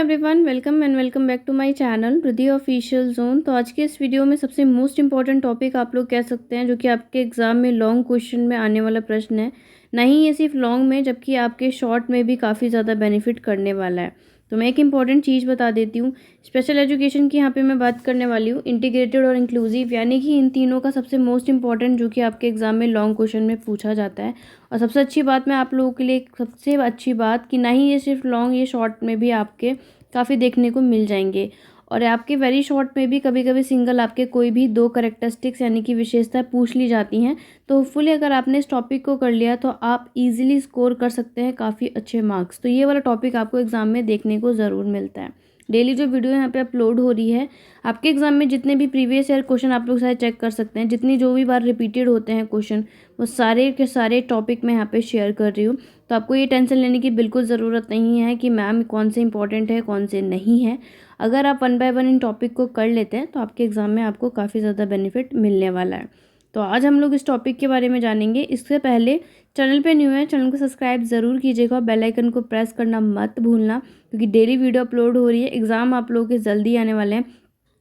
Everyone, welcome back to my channel Riddhi official zone. तो आज के इस वीडियो में सबसे मोस्ट इंपॉर्टेंट टॉपिक आप लोग कह सकते हैं, जो कि आपके एग्जाम में लॉन्ग क्वेश्चन में आने वाला प्रश्न है। नहीं ये सिर्फ लॉन्ग में, जबकि आपके शॉर्ट में भी काफ़ी ज़्यादा बेनिफिट करने वाला है। तो मैं एक इंपॉर्टेंट चीज़ बता देती हूँ। स्पेशल एजुकेशन की यहाँ पे मैं बात करने वाली हूँ, इंटीग्रेटेड और इंक्लूसिव, यानी कि इन तीनों का सबसे मोस्ट इंपॉर्टेंट, जो कि आपके एग्जाम में लॉन्ग क्वेश्चन में पूछा जाता है। और सबसे अच्छी बात, मैं आप लोगों के लिए सबसे अच्छी बात कि ना ही ये सिर्फ लॉन्ग, ये शॉर्ट में भी आपके काफ़ी देखने को मिल जाएंगे। और आपके वेरी शॉर्ट में भी कभी कभी सिंगल आपके कोई भी दो करेक्टरिस्टिक्स यानी कि विशेषता पूछ ली जाती हैं। तो होपफुली अगर आपने इस टॉपिक को कर लिया तो आप इजीली स्कोर कर सकते हैं काफ़ी अच्छे मार्क्स। तो ये वाला टॉपिक आपको एग्जाम में देखने को ज़रूर मिलता है। डेली जो वीडियो यहाँ पे अपलोड हो रही है, आपके एग्जाम में जितने भी प्रीवियस ईयर क्वेश्चन आप लोग सारे चेक कर सकते हैं, जितनी जो भी बार रिपीटेड होते हैं क्वेश्चन, वो सारे के सारे टॉपिक मैं यहाँ पे शेयर कर रही हूँ। तो आपको ये टेंशन लेने की बिल्कुल ज़रूरत नहीं है कि मैम कौन से इंपॉर्टेंट है कौन से नहीं है। अगर आप one by one in topic को कर लेते हैं तो आपके एग्ज़ाम में आपको काफ़ी ज़्यादा बेनिफिट मिलने वाला है। तो आज हम लोग इस टॉपिक के बारे में जानेंगे। इससे पहले चैनल पे न्यू है, चैनल को सब्सक्राइब ज़रूर कीजिएगा, बेल आइकन को प्रेस करना मत भूलना, क्योंकि डेली वीडियो अपलोड हो रही है। एग्ज़ाम आप लोगों के जल्दी आने वाले हैं।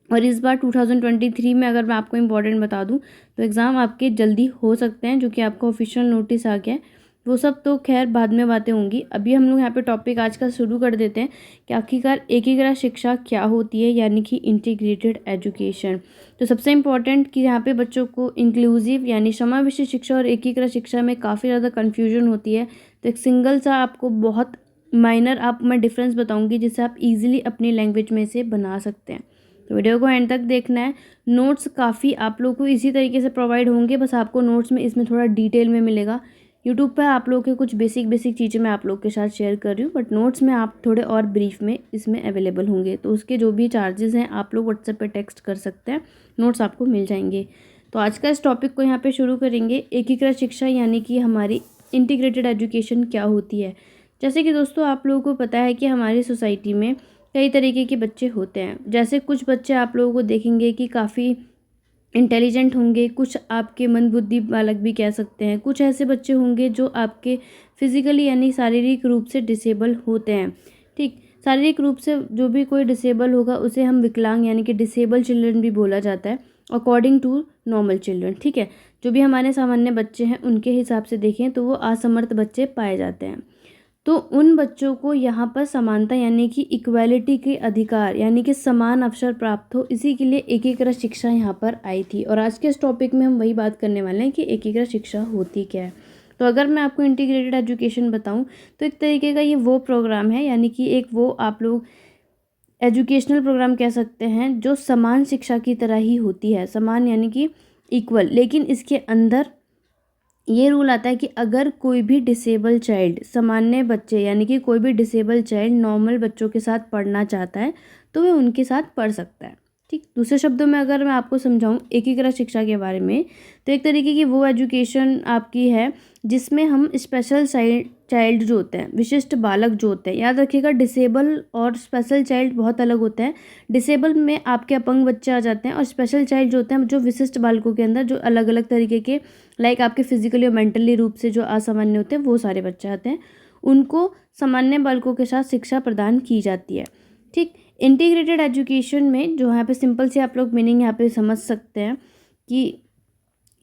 और इस बार 2023 में अगर मैं आपको इम्पोर्टेंट बता दूं तो एग्ज़ाम आपके जल्दी हो सकते हैं, जो कि आपका ऑफिशियल नोटिस आ गया है। वो सब तो खैर बाद में बातें होंगी। अभी हम लोग यहाँ पे टॉपिक आज का शुरू कर देते हैं कि आखिरकार एकीकृत शिक्षा क्या होती है, यानी कि इंटीग्रेटेड एजुकेशन। तो सबसे इम्पॉर्टेंट कि यहाँ पे बच्चों को इंक्लूसिव यानी समावेशी शिक्षा और एकीकृत शिक्षा में काफ़ी ज़्यादा कन्फ्यूजन होती है। तो एक सिंगल सा आपको बहुत माइनर मैं डिफरेंस बताऊँगी, जिससे आप ईजिली अपनी लैंग्वेज में इसे बना सकते हैं। तो वीडियो को एंड तक देखना है। नोट्स काफ़ी आप लोगों को इसी तरीके से प्रोवाइड होंगे, बस आपको नोट्स में इसमें थोड़ा डिटेल में मिलेगा। यूट्यूब पर आप लोगों के कुछ बेसिक चीज़ें मैं आप लोग के साथ शेयर कर रही हूँ, बट नोट्स में आप थोड़े और ब्रीफ में इसमें अवेलेबल होंगे। तो उसके जो भी चार्जेस हैं आप लोग व्हाट्सएप पर टेक्स्ट कर सकते हैं, नोट्स आपको मिल जाएंगे। तो आज का इस टॉपिक को यहाँ पर शुरू करेंगे। एकीकृत शिक्षा यानी कि हमारी इंटीग्रेटेड एजुकेशन क्या होती है। जैसे कि दोस्तों आप लोगों को पता है कि हमारी सोसाइटी में कई तरीके के बच्चे होते हैं। जैसे कुछ बच्चे आप लोगों को देखेंगे कि काफ़ी इंटेलिजेंट होंगे, कुछ आपके मंदबुद्धि बालक भी कह सकते हैं। कुछ ऐसे बच्चे होंगे जो आपके फिजिकली यानी शारीरिक रूप से डिसेबल होते हैं। ठीक, शारीरिक रूप से जो भी कोई डिसेबल होगा उसे हम विकलांग यानी कि डिसेबल चिल्ड्रन भी बोला जाता है, अकॉर्डिंग टू नॉर्मल चिल्ड्रन। ठीक है, जो भी हमारे सामान्य बच्चे हैं उनके हिसाब से देखें तो वो असमर्थ बच्चे पाए जाते हैं। तो उन बच्चों को यहाँ पर समानता यानी कि इक्वालिटी के अधिकार यानी कि समान अवसर प्राप्त हो, इसी के लिए एकीकृत शिक्षा यहाँ पर आई थी। और आज के इस टॉपिक में हम वही बात करने वाले हैं कि एकीकृत शिक्षा होती क्या है। तो अगर मैं आपको इंटीग्रेटेड एजुकेशन बताऊँ तो एक तरीके का ये वो प्रोग्राम है, यानी कि एक वो आप लोग एजुकेशनल प्रोग्राम कह सकते हैं, जो समान शिक्षा की तरह ही होती है। समान यानी कि इक्वल, लेकिन इसके अंदर ये रूल आता है कि अगर कोई भी डिसेबल चाइल्ड, सामान्य बच्चे यानी कि कोई भी डिसेबल चाइल्ड नॉर्मल बच्चों के साथ पढ़ना चाहता है तो वह उनके साथ पढ़ सकता है। ठीक, दूसरे शब्दों में अगर मैं आपको समझाऊं एकीकृत शिक्षा के बारे में, तो एक तरीके की वो एजुकेशन आपकी है जिसमें हम स्पेशल चाइल्ड जो होते हैं, विशिष्ट बालक जो होते हैं, याद रखिएगा डिसेबल और स्पेशल चाइल्ड बहुत अलग होते हैं। डिसेबल में आपके अपंग बच्चे आ जाते हैं, और स्पेशल चाइल्ड जो होते हैं जो विशिष्ट बालकों के अंदर जो अलग अलग तरीके के लाइक आपके फिजिकली और मेंटली रूप से जो असामान्य होते हैं वो सारे बच्चे आते हैं। उनको सामान्य बालकों के साथ शिक्षा प्रदान की जाती है। ठीक, इंटीग्रेटेड एजुकेशन में जो यहाँ पे सिंपल से आप लोग मीनिंग यहाँ पे समझ सकते हैं कि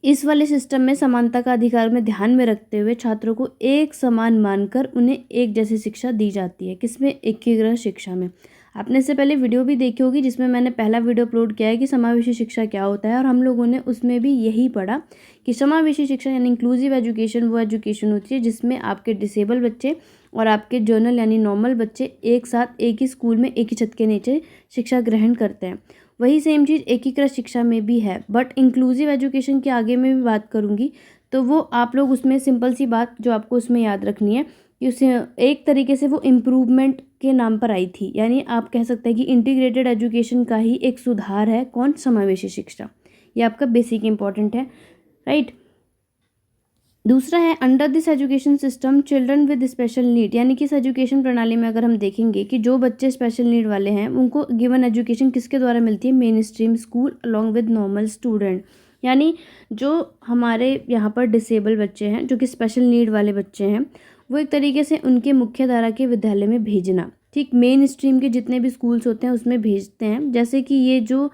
इस वाले सिस्टम में समानता का अधिकार में ध्यान में रखते हुए छात्रों को एक समान मानकर उन्हें एक जैसी शिक्षा दी जाती है। किसमें? एकीकृत शिक्षा में। आपने इससे पहले वीडियो भी देखी होगी जिसमें मैंने पहला वीडियो अपलोड किया है कि समावेशी शिक्षा क्या होता है, और हम लोगों ने उसमें भी यही पढ़ा कि समावेशी शिक्षा यानी इंक्लूसिव एजुकेशन वो एजुकेशन होती है जिसमें आपके डिसेबल बच्चे और आपके जर्नल यानी नॉर्मल बच्चे एक साथ एक ही स्कूल में एक ही छत के नीचे शिक्षा ग्रहण करते हैं। वही सेम चीज़ एकीकृत शिक्षा में भी है, बट इंक्लूसिव एजुकेशन के आगे में भी बात करूँगी। तो वो आप लोग उसमें सिंपल सी बात जो आपको उसमें याद रखनी है कि उसे एक तरीके से वो इम्प्रूवमेंट के नाम पर आई थी, यानी आप कह सकते हैं कि इंटीग्रेटेड एजुकेशन का ही एक सुधार है। कौन? समावेशी शिक्षा। ये आपका बेसिक इंपॉर्टेंट है, राइट। दूसरा है under this education system children with special need, यानी कि इस एजुकेशन प्रणाली में अगर हम देखेंगे कि जो बच्चे स्पेशल नीड वाले हैं उनको गिवन एजुकेशन किसके द्वारा मिलती है? Main stream school along with normal student. यानी जो हमारे यहाँ पर डिसेबल बच्चे हैं, जो कि स्पेशल नीड वाले बच्चे हैं, वो एक तरीके से उनके मुख्य धारा के विद्यालय में भेजना, ठीक, मेन स्ट्रीम के जितने भी स्कूल्स होते हैं उसमें भेजते हैं। जैसे कि ये जो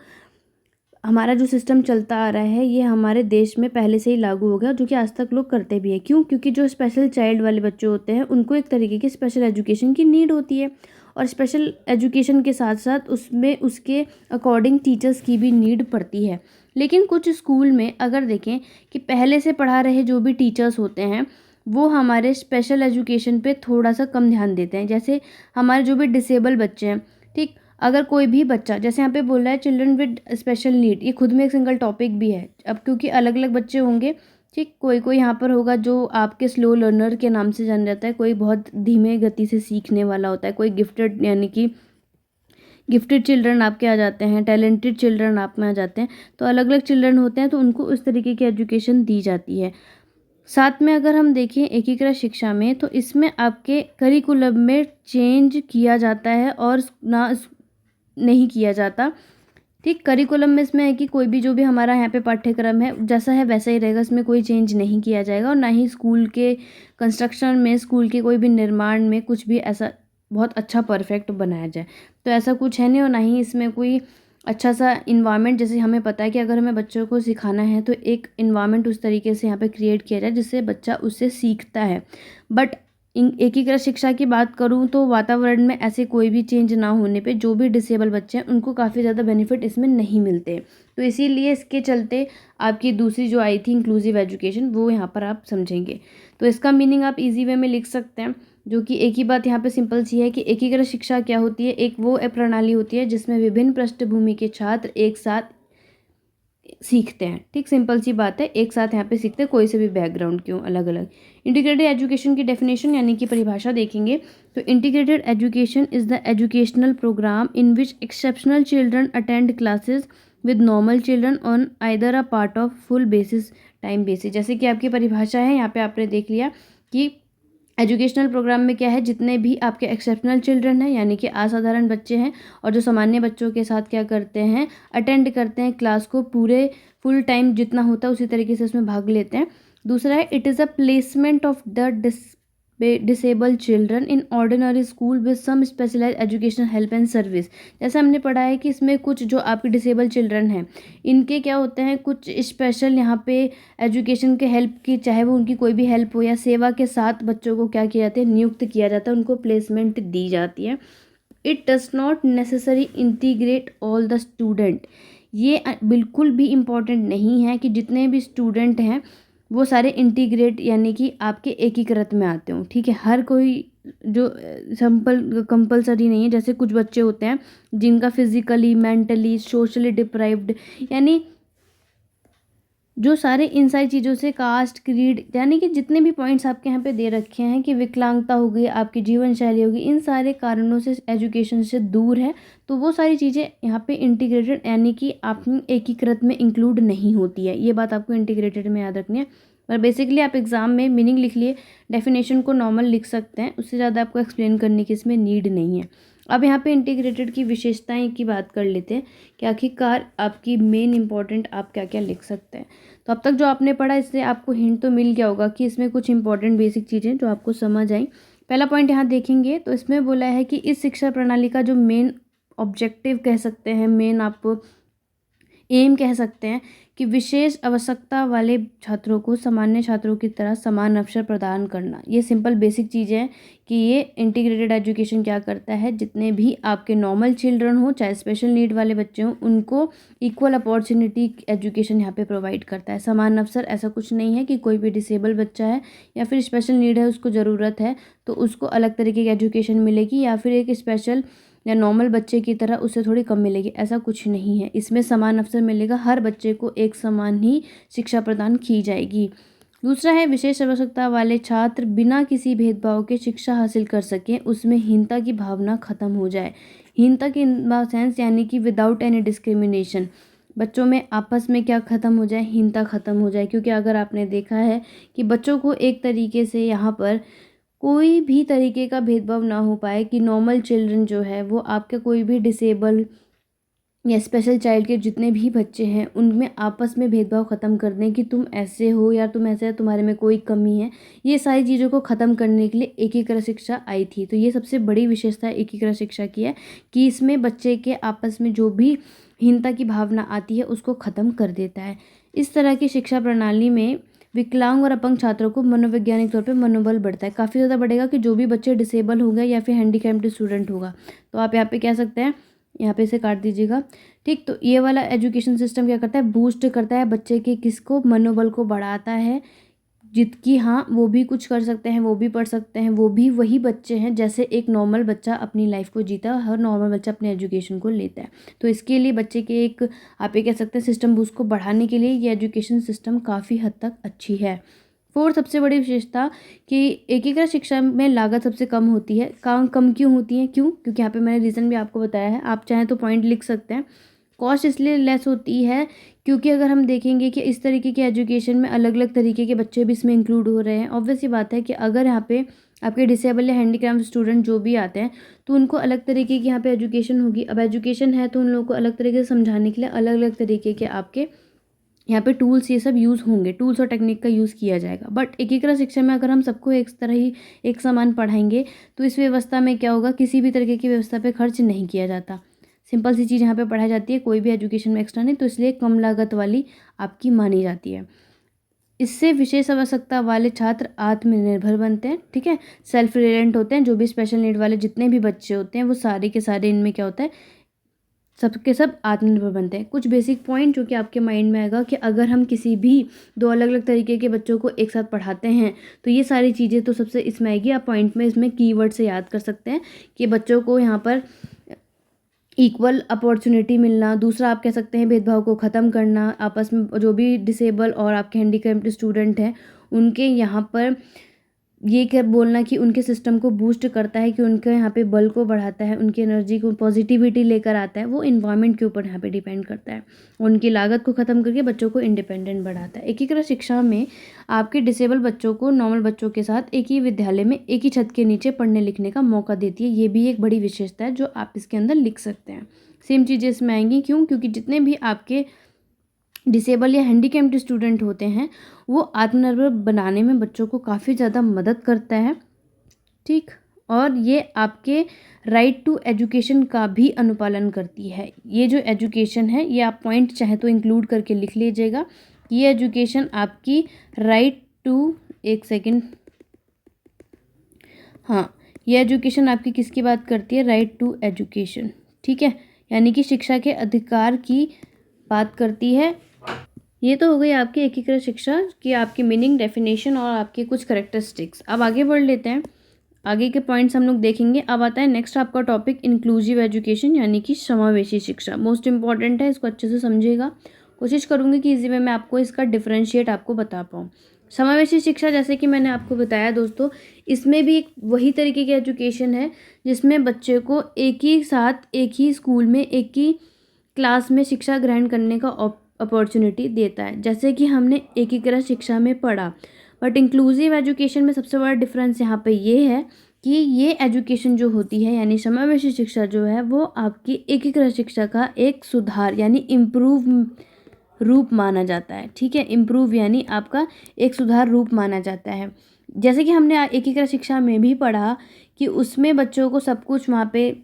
हमारा जो सिस्टम चलता आ रहा है ये हमारे देश में पहले से ही लागू हो गया, जो कि आज तक लोग करते भी हैं। क्यों? क्योंकि जो स्पेशल चाइल्ड वाले बच्चे होते हैं उनको एक तरीके की स्पेशल एजुकेशन की नीड होती है, और स्पेशल एजुकेशन के साथ साथ उसमें उसके अकॉर्डिंग टीचर्स की भी नीड पड़ती है। लेकिन कुछ स्कूल में अगर देखें कि पहले से पढ़ा रहे जो भी टीचर्स होते हैं वो हमारे स्पेशल एजुकेशन पे थोड़ा सा कम ध्यान देते हैं। जैसे हमारे जो भी डिसेबल बच्चे हैं, ठीक, अगर कोई भी बच्चा, जैसे यहाँ पे बोल रहा है चिल्ड्रन विद स्पेशल नीड, ये खुद में एक सिंगल टॉपिक भी है। अब क्योंकि अलग अलग बच्चे होंगे, ठीक, कोई कोई यहाँ पर होगा जो आपके स्लो लर्नर के नाम से जाना जाता है, कोई बहुत धीमे गति से सीखने वाला होता है, कोई गिफ्टेड यानी कि गिफ्टेड चिल्ड्रन आपके आ जाते हैं, टैलेंटेड चिल्ड्रन आप में आ जाते हैं। तो अलग अलग चिल्ड्रन होते हैं तो उनको उस तरीके की एजुकेशन दी जाती है। साथ में अगर हम देखें एकीकृत शिक्षा में, तो इसमें आपके करिकुलम में चेंज किया जाता है और ना नहीं किया जाता, ठीक। करिकुलम में इसमें है कि कोई भी जो भी हमारा यहाँ पे पाठ्यक्रम है जैसा है वैसा ही रहेगा, इसमें कोई चेंज नहीं किया जाएगा, और ना ही स्कूल के कंस्ट्रक्शन में, स्कूल के कोई भी निर्माण में कुछ भी ऐसा बहुत अच्छा परफेक्ट बनाया जाए, तो ऐसा कुछ है नहीं। और ना ही इसमें कोई अच्छा सा इन्वायरमेंट, जैसे हमें पता है कि अगर हमें बच्चों को सिखाना है तो एक इन्वायरमेंट उस तरीके से यहाँ पे क्रिएट किया जाए जिससे बच्चा उससे सीखता है। बट एकीकृत शिक्षा की बात करूँ तो वातावरण में ऐसे कोई भी चेंज ना होने पे जो भी डिसेबल बच्चे हैं उनको काफ़ी ज़्यादा बेनिफिट इसमें नहीं मिलते। तो इसीलिए इसके चलते आपकी दूसरी जो आई थी इंक्लूसिव एजुकेशन, वो यहाँ पर आप समझेंगे। तो इसका मीनिंग आप इजी वे में लिख सकते हैं, जो कि एक ही बात यहाँ पे सिंपल सी है कि एकीकृत शिक्षा क्या होती है। एक वो प्रणाली होती है जिसमें विभिन्न पृष्ठभूमि के छात्र एक साथ सीखते हैं, ठीक, सिंपल सी बात है, एक साथ यहाँ पे सीखते हैं, कोई से भी बैकग्राउंड क्यों अलग अलग। इंटीग्रेटेड एजुकेशन की डेफिनेशन यानी कि परिभाषा देखेंगे तो integrated education is the educational programme in which exceptional children attend classes with normal children on either a part of full basis time basis. जैसे कि आपकी परिभाषा है, यहाँ पे आपने देख लिया कि एजुकेशनल प्रोग्राम में क्या है, जितने भी आपके एक्सेप्शनल चिल्ड्रन हैं यानी कि असाधारण बच्चे हैं और जो सामान्य बच्चों के साथ क्या करते हैं, अटेंड करते हैं क्लास को, पूरे फुल टाइम जितना होता है उसी तरीके से उसमें भाग लेते हैं। दूसरा है it is a placement of the disabled children in ordinary school with some specialise educational help and service. जैसे हमने पढ़ा है कि इसमें कुछ जो आपके डिसेबल चिल्ड्रन हैं इनके क्या होते हैं, कुछ स्पेशल यहाँ पे एजुकेशन के हेल्प की, चाहे वो उनकी कोई भी हेल्प हो या सेवा के साथ बच्चों को क्या किया जाता है, नियुक्त किया जाता है, उनको प्लेसमेंट दी जाती है। It does not necessary integrate all the student. ये बिल्कुल भी इम्पॉर्टेंट नहीं है कि जितने भी स्टूडेंट हैं वो सारे इंटीग्रेट यानी कि आपके एकीकृत में आते हों, ठीक है। हर कोई जो कंपलसरी नहीं है। जैसे कुछ बच्चे होते हैं जिनका फिजिकली, मेंटली, सोशली डिप्राइव्ड, यानी जो सारे इन सारी चीज़ों से, कास्ट, क्रीड, यानी कि जितने भी पॉइंट्स आपके यहाँ पे दे रखे हैं कि विकलांगता हो गई, आपकी जीवन शैली होगी, इन सारे कारणों से एजुकेशन से दूर है, तो वो सारी चीज़ें यहाँ पे इंटीग्रेटेड यानी कि आप एकीकृत में इंक्लूड नहीं होती है। ये बात आपको इंटीग्रेटेड में याद रखनी है। पर बेसिकली आप एग्ज़ाम में मीनिंग लिख लिए, डेफिनेशन को नॉर्मल लिख सकते हैं, उससे ज़्यादा आपको एक्सप्लेन करने की इसमें नीड नहीं है। अब यहाँ पे इंटीग्रेटेड की विशेषताएं की बात कर लेते हैं कि आखिरकार आपकी मेन इंपॉर्टेंट आप क्या क्या लिख सकते हैं। तो अब तक जो आपने पढ़ा इससे आपको हिंट तो मिल गया होगा कि इसमें कुछ इंपॉर्टेंट बेसिक चीज़ें जो आपको समझ आई। पहला पॉइंट यहाँ देखेंगे तो इसमें बोला है कि इस शिक्षा प्रणाली का जो मेन ऑब्जेक्टिव कह सकते हैं, मेन आप एम कह सकते हैं कि विशेष आवश्यकता वाले छात्रों को सामान्य छात्रों की तरह समान अवसर प्रदान करना। ये सिंपल बेसिक चीज़ें हैं कि ये इंटीग्रेटेड एजुकेशन क्या करता है, जितने भी आपके नॉर्मल चिल्ड्रन हो चाहे स्पेशल नीड वाले बच्चे हों उनको इक्वल अपॉर्चुनिटी एजुकेशन यहाँ पे प्रोवाइड करता है। समान अवसर, ऐसा कुछ नहीं है कि कोई भी डिसेबल बच्चा है या फिर स्पेशल नीड है, उसको ज़रूरत है तो उसको अलग तरीके की एजुकेशन मिलेगी या फिर एक स्पेशल या नॉर्मल बच्चे की तरह उससे थोड़ी कम मिलेगी, ऐसा कुछ नहीं है। इसमें समान अवसर मिलेगा, हर बच्चे को एक समान ही शिक्षा प्रदान की जाएगी। दूसरा है विशेष आवश्यकता वाले छात्र बिना किसी भेदभाव के शिक्षा हासिल कर सकें, उसमें हीनता की भावना खत्म हो जाए। हीनता की सेंस यानी कि विदाउट एनी डिस्क्रिमिनेशन, बच्चों में आपस में क्या ख़त्म हो जाए, हीनता ख़त्म हो जाए। क्योंकि अगर आपने देखा है कि बच्चों को एक तरीके से यहाँ पर कोई भी तरीके का भेदभाव ना हो पाए कि नॉर्मल चिल्ड्रन जो है वो आपके कोई भी डिसेबल या स्पेशल चाइल्ड के जितने भी बच्चे हैं उनमें आपस में भेदभाव ख़त्म कर दें कि तुम ऐसे हो या तुम ऐसे हो, तुम्हारे में कोई कमी है। ये सारी चीज़ों को ख़त्म करने के लिए एकीकृत शिक्षा आई थी। तो ये सबसे बड़ी विशेषता एकीकृत शिक्षा की है कि इसमें बच्चे के आपस में जो भी हीनता की भावना आती है उसको ख़त्म कर देता है। इस तरह की शिक्षा प्रणाली में विकलांग और अपंग छात्रों को मनोवैज्ञानिक तौर पे मनोबल बढ़ता है, काफ़ी ज़्यादा बढ़ेगा कि जो भी बच्चे डिसेबल हो गए या फिर हैंडीकैप्ड स्टूडेंट होगा। तो आप यहाँ पे कह सकते हैं, यहाँ पे इसे काट दीजिएगा। ठीक, तो ये वाला एजुकेशन सिस्टम क्या करता है, बूस्ट करता है बच्चे के किसको, मनोबल को बढ़ाता है। जितकी हाँ वो भी कुछ कर सकते हैं, वो भी पढ़ सकते हैं, वो भी वही बच्चे हैं जैसे एक नॉर्मल बच्चा अपनी लाइफ को जीता है, हर नॉर्मल बच्चा अपने एजुकेशन को लेता है। तो इसके लिए बच्चे के एक आप ये कह सकते हैं सिस्टम बूस्ट को बढ़ाने के लिए ये एजुकेशन सिस्टम काफ़ी हद तक अच्छी है। फोर्थ सबसे बड़ी विशेषता कि एकीकृत शिक्षा में लागत सबसे कम होती है। काम कम क्यों होती है, क्यों, क्योंकि यहाँ पे मैंने रीज़न भी आपको बताया है, आप चाहें तो पॉइंट लिख सकते हैं। कॉस्ट इसलिए लेस होती है क्योंकि अगर हम देखेंगे कि इस तरीके के एजुकेशन में अलग अलग तरीके के बच्चे भी इसमें इंक्लूड हो रहे हैं। ऑब्वियस सी बात है कि अगर यहाँ पे आपके डिसेबल या हैंडीक्रैफ्ट स्टूडेंट जो भी आते हैं तो उनको अलग तरीके की यहाँ पे एजुकेशन होगी। अब एजुकेशन है तो उन लोगों को अलग तरीके से समझाने के लिए अलग अलग तरीके के आपके यहाँ पे टूल्स ये सब यूज़ होंगे, टूल्स और टेक्निक का यूज़ किया जाएगा। बट एकीकृत शिक्षा में अगर हम सबको एक तरह ही एक समान पढ़ाएंगे तो इस व्यवस्था में क्या होगा, किसी भी तरीके की व्यवस्था पे खर्च नहीं किया जाता। सिंपल सी चीज़ यहाँ पे पढ़ाई जाती है, कोई भी एजुकेशन में एक्स्ट्रा नहीं, तो इसलिए कम लागत वाली आपकी मानी जाती है। इससे विशेष आवश्यकता वाले छात्र आत्मनिर्भर बनते हैं। ठीक है, सेल्फ रिलायंट होते हैं। जो भी स्पेशल नीड वाले जितने भी बच्चे होते हैं वो सारे के सारे इनमें क्या होता है, सबके सब आत्मनिर्भर बनते हैं। कुछ बेसिक पॉइंट जो कि आपके माइंड में आएगा कि अगर हम किसी भी दो अलग अलग तरीके के बच्चों को एक साथ पढ़ाते हैं तो ये सारी चीज़ें तो सबसे इसमें आएगी। आप पॉइंट में इसमें कीवर्ड से याद कर सकते हैं कि बच्चों को यहाँ पर इक्वल अपॉर्चुनिटी मिलना, दूसरा आप कह सकते हैं भेदभाव को ख़त्म करना, आपस में जो भी डिसेबल और आपके हैंडीकैप्ड स्टूडेंट हैं उनके यहाँ पर ये क्या बोलना कि उनके सिस्टम को बूस्ट करता है, कि उनके यहाँ पे बल को बढ़ाता है, उनकी एनर्जी को पॉजिटिविटी लेकर आता है। वो इन्वायरमेंट के ऊपर यहाँ पे डिपेंड करता है। उनकी लागत को ख़त्म करके बच्चों को इंडिपेंडेंट बढ़ाता है। एकीकृत शिक्षा में आपके डिसेबल बच्चों को नॉर्मल बच्चों के साथ एक ही विद्यालय में एक ही छत के नीचे पढ़ने लिखने का मौका देती है। ये भी एक बड़ी विशेषता है जो आप इसके अंदर लिख सकते हैं। सेम चीज़ें इसमें आएंगी, क्यों, क्योंकि जितने भी आपके डिसेबल या हैंडीकैप्ड स्टूडेंट होते हैं वो आत्मनिर्भर बनाने में बच्चों को काफ़ी ज़्यादा मदद करता है। ठीक, और ये आपके राइट टू एजुकेशन का भी अनुपालन करती है। ये जो एजुकेशन है ये आप पॉइंट चाहे तो इंक्लूड करके लिख लीजिएगा। ये एजुकेशन आपकी राइट टू, एक सेकेंड, हाँ, ये एजुकेशन आपकी किसकी बात करती है, राइट टू एजुकेशन। ठीक है, यानी कि शिक्षा के अधिकार की बात करती है। ये तो हो गई आपकी एकीकृत शिक्षा की आपकी मीनिंग, डेफिनेशन और आपके कुछ करेक्टरिस्टिक्स। अब आगे बढ़ लेते हैं, आगे के पॉइंट्स हम लोग देखेंगे। अब आता है नेक्स्ट आपका टॉपिक इंक्लूसिव एजुकेशन, यानी कि समावेशी शिक्षा। मोस्ट इंपॉर्टेंट है, इसको अच्छे से समझिएगा। कोशिश करूँगी कि इजी वे में आपको इसका डिफरेंशिएट आपको बता पाऊँ। समावेशी शिक्षा जैसे कि मैंने आपको बताया दोस्तों, इसमें भी एक वही तरीके की एजुकेशन है जिसमें बच्चे को एक ही साथ एक ही स्कूल में एक ही क्लास में शिक्षा ग्रहण करने का अपॉर्चुनिटी देता है, जैसे कि हमने एकीकृत शिक्षा में पढ़ा। बट इंक्लूसिव एजुकेशन में सबसे बड़ा डिफरेंस यहाँ पे ये है कि ये एजुकेशन जो होती है यानी समावेशी शिक्षा जो है वो आपकी एकीकृत शिक्षा का एक सुधार यानी इम्प्रूव रूप माना जाता है। ठीक है, इम्प्रूव यानी आपका एक सुधार रूप माना जाता है। जैसे कि हमने एकीकृत शिक्षा में भी पढ़ा कि उसमें बच्चों को सब कुछ वहाँ पे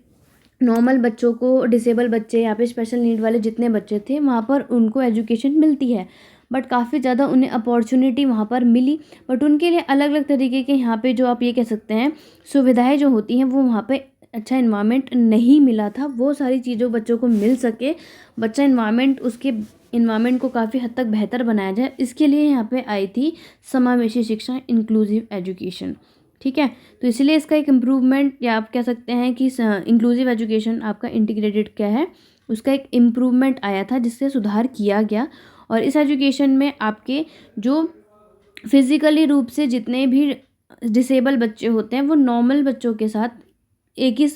नॉर्मल बच्चों को, डिसेबल बच्चे, यहाँ पे स्पेशल नीड वाले जितने बच्चे थे वहाँ पर उनको एजुकेशन मिलती है। बट काफ़ी ज़्यादा उन्हें अपॉर्चुनिटी वहाँ पर मिली, बट उनके लिए अलग अलग तरीके के यहाँ पे जो आप ये कह सकते हैं सुविधाएं जो होती हैं वो वहाँ पे अच्छा इन्वायरमेंट नहीं मिला था। वो सारी चीज़ों बच्चों को मिल सके, बच्चा इन्वायरमेंट उसके इन्वायरमेंट को काफ़ी हद तक बेहतर बनाया जाए, इसके लिए यहाँ पे आई थी समावेशी शिक्षा, इंक्लूसिव एजुकेशन। ठीक है, तो इसलिए इसका एक इम्प्रूवमेंट या आप कह सकते हैं कि इंक्लूसिव एजुकेशन आपका इंटीग्रेटेड क्या है, उसका एक इम्प्रूवमेंट आया था जिससे सुधार किया गया। और इस एजुकेशन में आपके जो फिज़िकली रूप से जितने भी डिसेबल बच्चे होते हैं वो नॉर्मल बच्चों के साथ एक ही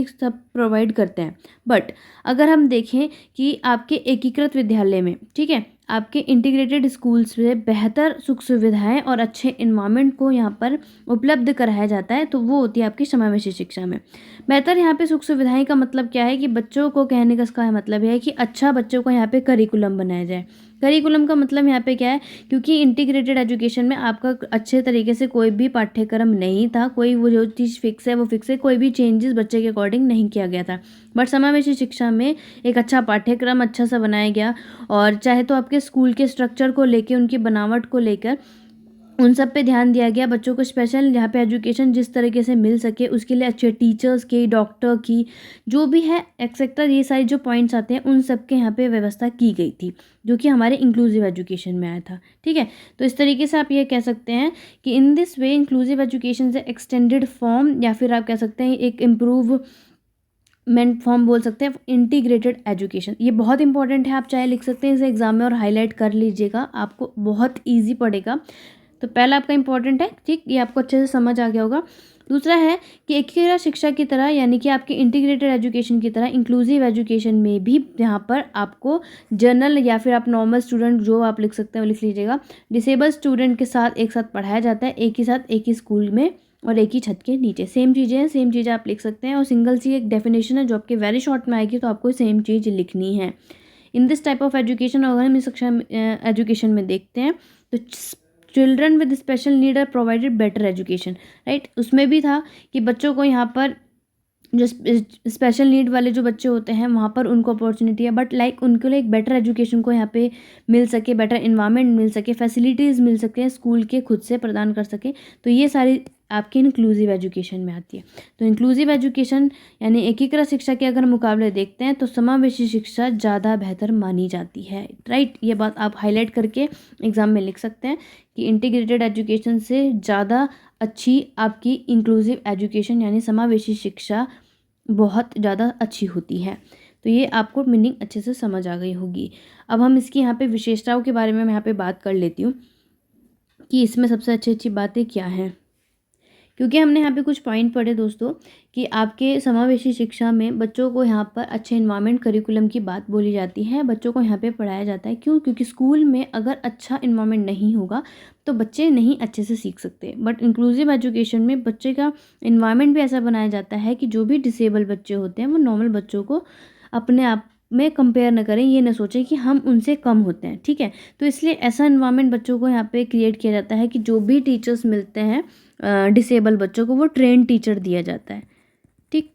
सब प्रोवाइड करते हैं। बट अगर हम देखें कि आपके एकीकृत विद्यालय में, ठीक है, आपके इंटीग्रेटेड स्कूल्स में बेहतर सुख सुविधाएं और अच्छे इन्वायरमेंट को यहाँ पर उपलब्ध कराया जाता है, तो वो होती है आपकी समावेशी शिक्षा में। बेहतर यहाँ पे सुख सुविधाएं का मतलब क्या है कि बच्चों को कहने का इसका मतलब है कि अच्छा बच्चों को यहाँ पे करिकुलम बनाया जाए। करिकुलम का मतलब यहाँ पे क्या है, क्योंकि इंटीग्रेटेड एजुकेशन में आपका अच्छे तरीके से कोई भी पाठ्यक्रम नहीं था, कोई वो जो चीज़ फिक्स है वो फिक्स है, कोई भी चेंजेस बच्चे के अकॉर्डिंग नहीं किया गया था। बट समावेशी शिक्षा में एक अच्छा पाठ्यक्रम अच्छा सा बनाया गया, और चाहे तो आपके स्कूल के स्ट्रक्चर को लेके, उनकी बनावट को लेकर उन सब पे ध्यान दिया गया। बच्चों को स्पेशल यहाँ पे एजुकेशन जिस तरीके से मिल सके उसके लिए अच्छे टीचर्स की, डॉक्टर की, जो भी है एक्सेट्रा, ये सारी जो पॉइंट्स आते हैं उन सब के यहाँ पे व्यवस्था की गई थी, जो कि हमारे इंक्लूसिव एजुकेशन में आया था। ठीक है, तो इस तरीके से आप ये कह सकते हैं कि in this way inclusive education से एक्सटेंडेड फॉर्म, या फिर आप कह सकते हैं एक इम्प्रूवमेंट फॉर्म बोल सकते हैं, इंटीग्रेटेड एजुकेशन। ये बहुत इंपॉर्टेंट है, आप चाहे लिख सकते हैं इसे एग्जाम में और हाईलाइट कर लीजिएगा, आपको बहुत ईजी पड़ेगा। तो पहला आपका इंपॉर्टेंट है, ठीक, ये आपको अच्छे से समझ आ गया होगा। दूसरा है कि एकीकृत शिक्षा की तरह, यानी कि आपके इंटीग्रेटेड एजुकेशन की तरह इंक्लूसिव एजुकेशन में भी यहाँ पर आपको जनरल या फिर आप नॉर्मल स्टूडेंट जो आप लिख सकते हैं वो लिख लीजिएगा, डिसेबल स्टूडेंट के साथ एक साथ पढ़ाया जाता है, एक ही साथ एक ही स्कूल में और एक ही छत के नीचे। सेम चीज़ें हैं, सेम चीज़ें आप लिख सकते हैं, और सिंगल सी एक डेफिनेशन है जो आपके वेरी शॉर्ट में आएगी, तो आपको सेम चीज़ लिखनी है। In this type of education, अगर हम इस शिक्षा एजुकेशन में देखते हैं तो children with special need are provided better education, right. उसमें भी था कि बच्चों को यहाँ पर जो स्पेशल नीड वाले जो बच्चे होते हैं वहाँ पर उनको अपॉर्चुनिटी है, बट लाइक उनके लिए एक बेटर एजुकेशन को यहाँ पे मिल सके, बेटर इन्वायरमेंट मिल सके, फैसिलिटीज़ मिल सके, स्कूल के खुद से प्रदान कर सके, तो ये सारी आपकी इंक्लूसिव एजुकेशन में आती है। तो इंक्लूसिव एजुकेशन यानी एकीकृत शिक्षा के अगर मुकाबले देखते हैं तो समावेशी शिक्षा ज़्यादा बेहतर मानी जाती है, राइट। ये बात आप हाईलाइट करके एग्जाम में लिख सकते हैं कि इंटीग्रेटेड एजुकेशन से ज़्यादा अच्छी आपकी इंक्लूसिव एजुकेशन यानी समावेशी शिक्षा बहुत ज़्यादा अच्छी होती है। तो ये आपको मीनिंग अच्छे से समझ आ गई होगी। अब हम इसकी यहाँ पे विशेषताओं के बारे में मैं यहाँ पे बात कर लेती हूँ कि इसमें सबसे अच्छी अच्छी बातें क्या हैं, क्योंकि हमने यहाँ पे कुछ पॉइंट पढ़े दोस्तों कि आपके समावेशी शिक्षा में बच्चों को यहाँ पर अच्छे इन्वायरमेंट करिकुलम की बात बोली जाती है, बच्चों को यहाँ पे पढ़ाया जाता है। क्यों? क्योंकि स्कूल में अगर अच्छा इन्वायरमेंट नहीं होगा तो बच्चे नहीं अच्छे से सीख सकते। बट इंक्लूसिव एजुकेशन में बच्चे का इन्वायरमेंट भी ऐसा बनाया जाता है कि जो भी डिसेबल बच्चे होते हैं वो नॉर्मल बच्चों को अपने आप में कंपेयर न करें, ये ना सोचें कि हम उनसे कम होते हैं, ठीक है। तो इसलिए ऐसा इन्वायरमेंट बच्चों को यहाँ पे क्रिएट किया जाता है कि जो भी टीचर्स मिलते हैं डिसेबल बच्चों को वो ट्रेंड टीचर दिया जाता है, ठीक।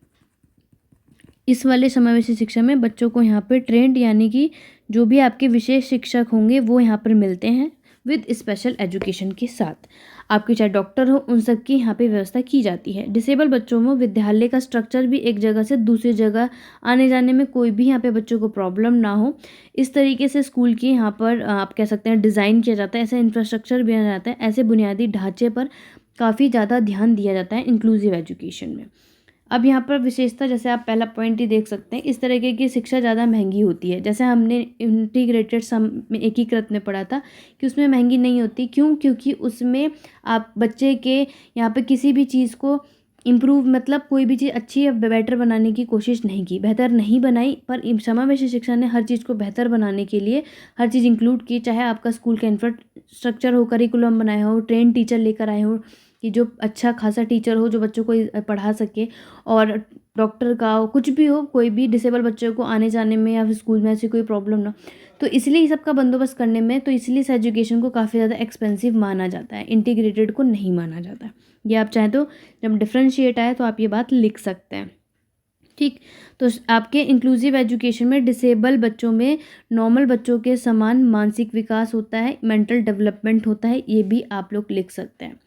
इस वाले समावेशी शिक्षा में बच्चों को यहाँ पे ट्रेंड यानी कि जो भी आपके विशेष शिक्षक होंगे वो यहाँ पर मिलते हैं विद स्पेशल एजुकेशन के साथ। आपके चाहे डॉक्टर हो उन सब की यहाँ पे व्यवस्था की जाती है। डिसेबल बच्चों में विद्यालय का स्ट्रक्चर भी एक जगह से दूसरी जगह आने जाने में कोई भी यहाँ पे बच्चों को प्रॉब्लम ना हो, इस तरीके से स्कूल की यहाँ पर आप कह सकते हैं डिज़ाइन किया जाता है, ऐसा इंफ्रास्ट्रक्चर भी बनाया जाता है, ऐसे बुनियादी ढांचे पर काफ़ी ज़्यादा ध्यान दिया जाता है इंक्लूसिव एजुकेशन में। अब यहाँ पर विशेषता, जैसे आप पहला पॉइंट ही देख सकते हैं, इस तरीके की शिक्षा ज़्यादा महंगी होती है। जैसे हमने इंटीग्रेटेड सम में एकीकृत में पढ़ा था कि उसमें महंगी नहीं होती। क्यों? क्योंकि उसमें आप बच्चे के यहाँ पे किसी भी चीज़ को इम्प्रूव, मतलब कोई भी चीज़ अच्छी या बेटर बनाने की कोशिश नहीं की, बेहतर नहीं बनाई, पर समावेशी शिक्षा ने हर चीज़ को बेहतर बनाने के लिए हर चीज़ इंक्लूड की। चाहे आपका स्कूल का इंफ्रास्ट्रक्चर हो, करिकुलम बनाया हो, ट्रेन टीचर लेकर आए हो कि जो अच्छा खासा टीचर हो जो बच्चों को पढ़ा सके, और डॉक्टर का हो, कुछ भी हो, कोई भी डिसेबल बच्चों को आने जाने में या फिर स्कूल में ऐसी कोई प्रॉब्लम ना, तो इसलिए इस सब का बंदोबस्त करने में, तो इसलिए इस एजुकेशन को काफ़ी ज़्यादा एक्सपेंसिव माना जाता है, इंटीग्रेटेड को नहीं माना जाता। ये आप चाहें तो जब डिफ्रेंशिएट आए तो आप ये बात लिख सकते हैं, ठीक। तो आपके इंक्लूसिव एजुकेशन में डिसेबल बच्चों में नॉर्मल बच्चों के समान मानसिक विकास होता है, मेंटल डेवलपमेंट होता है, ये भी आप लोग लिख सकते हैं।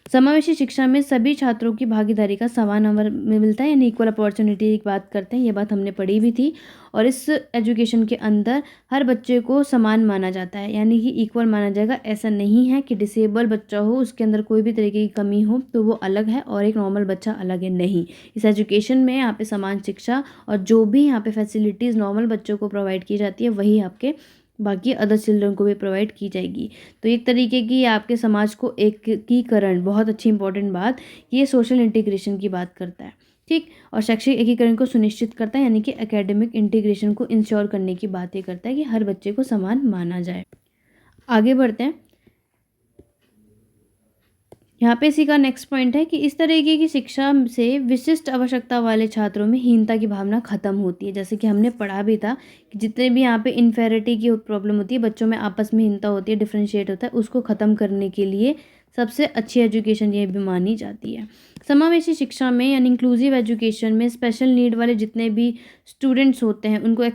समावेशी शिक्षा में सभी छात्रों की भागीदारी का समान अवसर में मिलता है, यानी इक्वल अपॉर्चुनिटी की बात करते हैं, ये बात हमने पढ़ी भी थी। और इस एजुकेशन के अंदर हर बच्चे को समान माना जाता है, यानी कि इक्वल माना जाएगा। ऐसा नहीं है कि डिसेबल बच्चा हो उसके अंदर कोई भी तरीके की कमी हो तो वो अलग है और एक नॉर्मल बच्चा अलग है, नहीं। इस एजुकेशन में यहाँ पे समान शिक्षा और जो भी यहाँ पे फैसिलिटीज़ नॉर्मल बच्चों को प्रोवाइड की जाती है वही आपके बाकी अदर चिल्ड्रन को भी प्रोवाइड की जाएगी। तो एक तरीके की आपके समाज को एकीकरण, बहुत अच्छी इंपॉर्टेंट बात, ये सोशल इंटीग्रेशन की बात करता है, ठीक। और शैक्षिक एकीकरण को सुनिश्चित करता है, यानी कि एकेडमिक इंटीग्रेशन को इंश्योर करने की बात ये करता है कि हर बच्चे को समान माना जाए। आगे बढ़ते हैं। यहाँ पे इसी का नेक्स्ट पॉइंट है कि इस तरीके की शिक्षा से विशिष्ट आवश्यकता वाले छात्रों में हीनता की भावना खत्म होती है। जैसे कि हमने पढ़ा भी था कि जितने भी यहाँ पे इन्फेरिटी की प्रॉब्लम होती है, बच्चों में आपस में हीनता होती है, डिफरेंशिएट होता है, उसको ख़त्म करने के लिए सबसे अच्छी एजुकेशन ये भी मानी जाती है। समावेशी शिक्षा में यानी इंक्लूसिव एजुकेशन में स्पेशल नीड वाले जितने भी स्टूडेंट्स होते हैं उनको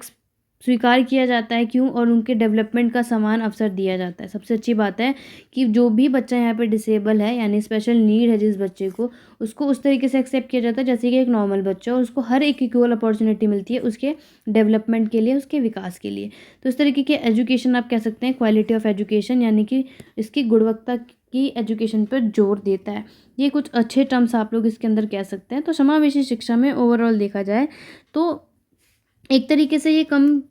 स्वीकार किया जाता है। क्यों? और उनके डेवलपमेंट का समान अवसर दिया जाता है। सबसे अच्छी बात है कि जो भी बच्चा यहाँ पे डिसेबल है यानी स्पेशल नीड है जिस बच्चे को, उसको उस तरीके से एक्सेप्ट किया जाता है जैसे कि एक नॉर्मल बच्चा, और उसको हर एक इक्वल अपॉर्चुनिटी मिलती है उसके डेवलपमेंट के लिए, उसके विकास के लिए। तो इस तरीके के एजुकेशन आप कह सकते हैं क्वालिटी ऑफ एजुकेशन, यानी कि इसकी गुणवत्ता की एजुकेशन पर जोर देता है। ये कुछ अच्छे टर्म्स आप लोग इसके अंदर कह सकते हैं। तो समावेशी शिक्षा में ओवरऑल देखा जाए तो एक तरीके से ये कम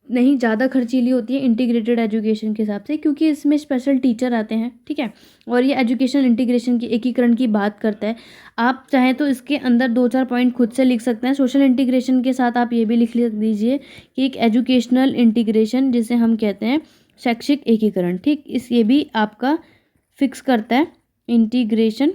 नहीं ज़्यादा खर्चीली होती है इंटीग्रेटेड एजुकेशन के हिसाब से, क्योंकि इसमें स्पेशल टीचर आते हैं, ठीक है। और ये एजुकेशन इंटीग्रेशन की एकीकरण की बात करता है। आप चाहें तो इसके अंदर 2-4 पॉइंट खुद से लिख सकते हैं। सोशल इंटीग्रेशन के साथ आप ये भी लिख दीजिए कि एक एजुकेशनल इंटीग्रेशन जिसे हम कहते हैं शैक्षिक एकीकरण, ठीक। ये भी आपका फिक्स करता है इंटीग्रेशन।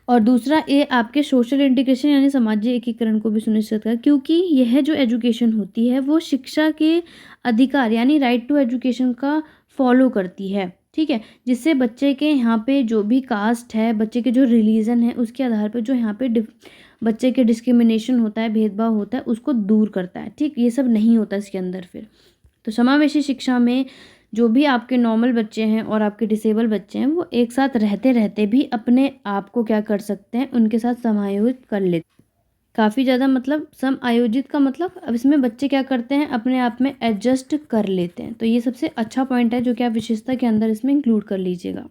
और दूसरा ये आपके सोशल इंटीग्रेशन यानी सामाजिक एकीकरण को भी सुनिश्चित कर, क्योंकि यह जो एजुकेशन होती है वो शिक्षा के अधिकार यानी राइट टू एजुकेशन का फॉलो करती है, ठीक है। जिससे बच्चे के यहाँ पे जो भी कास्ट है, बच्चे के जो रिलीजन है, उसके आधार पर जो यहाँ पे बच्चे के डिस्क्रिमिनेशन होता है, भेदभाव होता है, उसको दूर करता है, ठीक। ये सब नहीं होता इसके अंदर फिर। तो समावेशी शिक्षा में जो भी आपके नॉर्मल बच्चे हैं और आपके डिसेबल बच्चे हैं वो एक साथ रहते रहते भी अपने आप को क्या कर सकते हैं, उनके साथ समायोजित कर लेते हैं। काफ़ी ज़्यादा मतलब सम आयोजित का मतलब अब इसमें बच्चे क्या करते हैं, अपने आप में एडजस्ट कर लेते हैं। तो ये सबसे अच्छा पॉइंट है जो कि आप विशेषता के अंदर इसमें इंक्लूड कर लीजिएगा।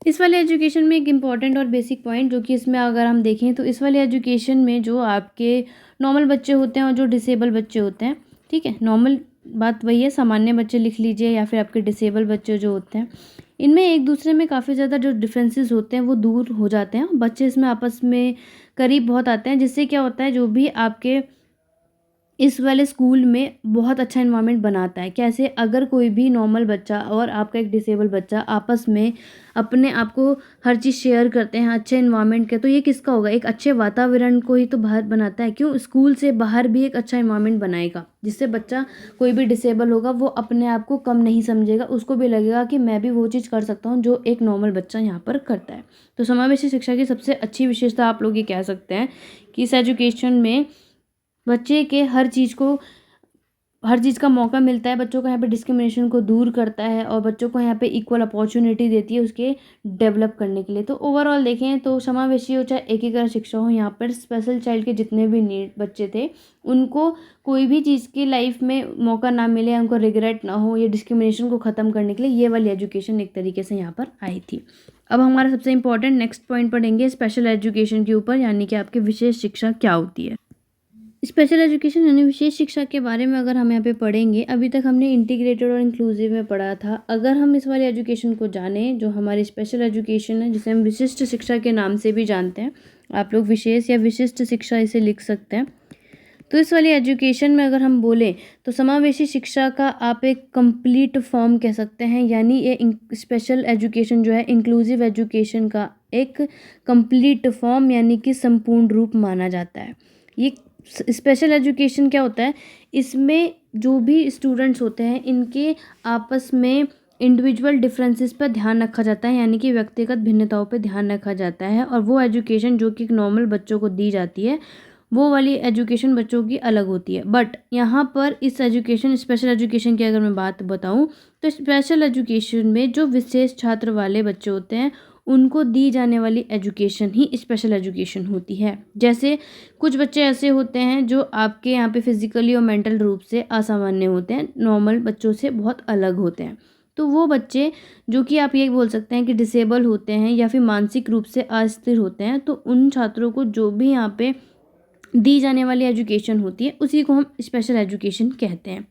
इस वाले एजुकेशन में एक इम्पॉर्टेंट और बेसिक पॉइंट जो कि इसमें अगर हम देखें तो इस वाले एजुकेशन में जो आपके नॉर्मल बच्चे होते हैं और जो डिसेबल बच्चे होते हैं, ठीक है, नॉर्मल बात वही है, सामान्य बच्चे लिख लीजिए या फिर आपके डिसेबल बच्चे जो होते हैं, इनमें एक दूसरे में काफ़ी ज़्यादा जो डिफरेंसेस होते हैं वो दूर हो जाते हैं। बच्चे इसमें आपस में करीब बहुत आते हैं, जिससे क्या होता है जो भी आपके इस वाले स्कूल में बहुत अच्छा इन्वायरमेंट बनाता है। कैसे? अगर कोई भी नॉर्मल बच्चा और आपका एक डिसेबल बच्चा आपस में अपने आप को हर चीज़ शेयर करते हैं अच्छे इन्वायरमेंट के, तो ये किसका होगा? एक अच्छे वातावरण को ही तो बाहर बनाता है। क्यों? स्कूल से बाहर भी एक अच्छा इन्वायरमेंट बनाएगा, जिससे बच्चा कोई भी डिसेबल होगा वो अपने आप को कम नहीं समझेगा, उसको भी लगेगा कि मैं भी वो चीज़ कर सकता हूँ जो एक नॉर्मल बच्चा यहाँ पर करता है। तो समावेशी शिक्षा की सबसे अच्छी विशेषता आप लोग ये कह सकते हैं कि इस एजुकेशन में बच्चे के हर चीज़ का मौका मिलता है, बच्चों को यहाँ पे डिस्क्रिमिनेशन को दूर करता है और बच्चों को यहाँ पे इक्वल अपॉर्चुनिटी देती है उसके डेवलप करने के लिए। तो ओवरऑल देखें तो समावेशी हो चाहे एकीकरण शिक्षा हो, यहाँ पर स्पेशल चाइल्ड के जितने भी नीड बच्चे थे उनको कोई भी चीज़ की लाइफ में मौका ना मिले, उनको रिग्रेट ना हो, ये डिस्क्रिमिनेशन को ख़त्म करने के लिए ये वाली एजुकेशन एक तरीके से यहाँ पर आई थी। अब हमारा सबसे इंपॉर्टेंट नेक्स्ट पॉइंट पढ़ेंगे स्पेशल एजुकेशन के ऊपर, यानी कि आपकी विशेष शिक्षा क्या होती है। स्पेशल एजुकेशन यानी विशेष शिक्षा के बारे में अगर हम यहाँ पे पढ़ेंगे, अभी तक हमने इंटीग्रेटेड और इंक्लूसिव में पढ़ा था। अगर हम इस वाले एजुकेशन को जानें जो हमारी स्पेशल एजुकेशन है, जिसे हम विशिष्ट शिक्षा के नाम से भी जानते हैं, आप लोग विशेष या विशिष्ट शिक्षा इसे लिख सकते हैं। तो इस वाली एजुकेशन में अगर हम बोलें तो समावेशी शिक्षा का आप एक कंप्लीट फॉर्म कह सकते हैं, यानी ये स्पेशल एजुकेशन जो है इंक्लूसिव एजुकेशन का एक कंप्लीट फॉर्म यानी कि संपूर्ण रूप माना जाता है। ये स्पेशल एजुकेशन क्या होता है, इसमें जो भी स्टूडेंट्स होते हैं इनके आपस में इंडिविजुअल डिफरेंसेस पर ध्यान रखा जाता है, यानी कि व्यक्तिगत भिन्नताओं पर ध्यान रखा जाता है। और वो एजुकेशन जो कि नॉर्मल बच्चों को दी जाती है वो वाली एजुकेशन बच्चों की अलग होती है। बट यहाँ पर इस एजुकेशन स्पेशल एजुकेशन की अगर मैं बात बताऊँ तो स्पेशल एजुकेशन में जो विशेष छात्र वाले बच्चे होते हैं उनको दी जाने वाली एजुकेशन ही स्पेशल एजुकेशन होती है। जैसे कुछ बच्चे ऐसे होते हैं जो आपके यहाँ पे फिजिकली और मेंटल रूप से असामान्य होते हैं, नॉर्मल बच्चों से बहुत अलग होते हैं। तो वो बच्चे जो कि आप ये बोल सकते हैं कि डिसेबल होते हैं या फिर मानसिक रूप से अस्थिर होते हैं, तो उन छात्रों को जो भी यहाँ पे दी जाने वाली एजुकेशन होती है उसी को हम स्पेशल एजुकेशन कहते हैं।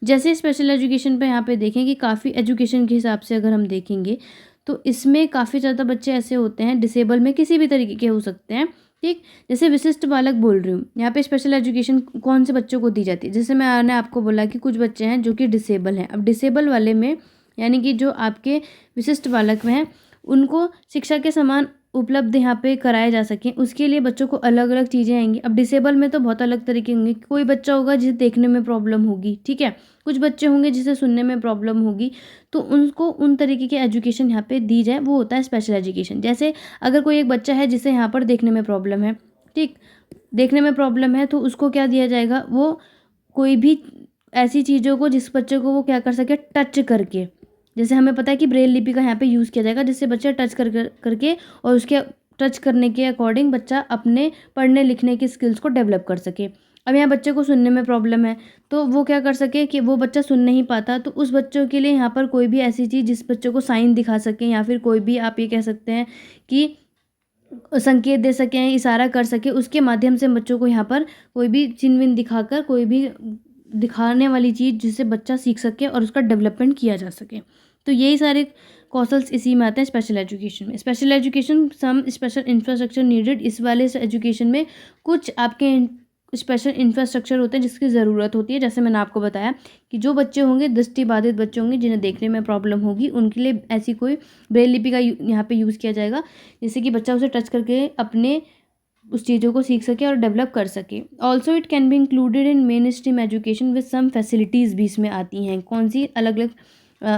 जैसे स्पेशल एजुकेशन पे यहाँ पे देखें कि काफ़ी एजुकेशन के हिसाब से अगर हम देखेंगे तो इसमें काफ़ी ज़्यादा बच्चे ऐसे होते हैं डिसेबल में किसी भी तरीके के हो सकते हैं ठीक। जैसे विशिष्ट बालक बोल रही हूँ, यहाँ पे स्पेशल एजुकेशन कौन से बच्चों को दी जाती है? जैसे मैंने आपको बोला कि कुछ बच्चे हैं जो कि डिसेबल हैं। अब डिसेबल वाले में यानी कि जो आपके विशिष्ट बालक में हैं, उनको शिक्षा के समान उपलब्ध यहाँ पे कराए जा सकें, उसके लिए बच्चों को अलग अलग चीज़ें आएंगी। अब डिसेबल में तो बहुत अलग तरीके होंगे। कोई बच्चा होगा जिसे देखने में प्रॉब्लम होगी, ठीक है, कुछ बच्चे होंगे जिसे सुनने में प्रॉब्लम होगी, तो उनको उन तरीके की एजुकेशन यहाँ पे दी जाए, वो होता है स्पेशल एजुकेशन। जैसे अगर कोई एक बच्चा है जिसे यहाँ पर देखने में प्रॉब्लम है, ठीक, देखने में प्रॉब्लम है, तो उसको क्या दिया जाएगा, वो कोई भी ऐसी चीज़ों को जिस बच्चे को वो क्या कर सके, टच करके, जैसे हमें पता है कि ब्रेल लिपि का यहाँ पे यूज़ किया जाएगा, जिससे बच्चा टच करके और उसके टच करने के अकॉर्डिंग बच्चा अपने पढ़ने लिखने की स्किल्स को डेवलप कर सके। अब यहाँ बच्चे को सुनने में प्रॉब्लम है, तो वो क्या कर सके कि वो बच्चा सुन नहीं पाता, तो उस बच्चों के लिए यहाँ पर कोई भी ऐसी चीज़ जिस बच्चों को साइन दिखा सकें, या फिर कोई भी आप ये कह सकते हैं कि संकेत दे सकें, इशारा कर सकें, उसके माध्यम से बच्चों को यहाँ पर कोई भी चिन्ह विन्ह दिखाकर, कोई भी दिखाने वाली चीज़ जिससे बच्चा सीख सके और उसका डेवलपमेंट किया जा सके। तो यही सारे कौशल्स इसी में आते हैं स्पेशल एजुकेशन में। Special education some special infrastructure needed, इस वाले एजुकेशन में कुछ आपके स्पेशल इंफ्रास्ट्रक्चर होते हैं जिसकी ज़रूरत होती है। जैसे मैंने आपको बताया कि जो बच्चे होंगे, दृष्टिबाधित बच्चे होंगे जिन्हें देखने में प्रॉब्लम होगी, उनके लिए ऐसी कोई ब्रेल लिपि का यहाँ पे यूज़ किया जाएगा, जिससे कि बच्चा उसे टच करके अपने उस चीज़ों को सीख सके और डेवलप कर सके। Also it can be included in main stream education with some facilities भी इसमें आती हैं। कौन सी अलग अलग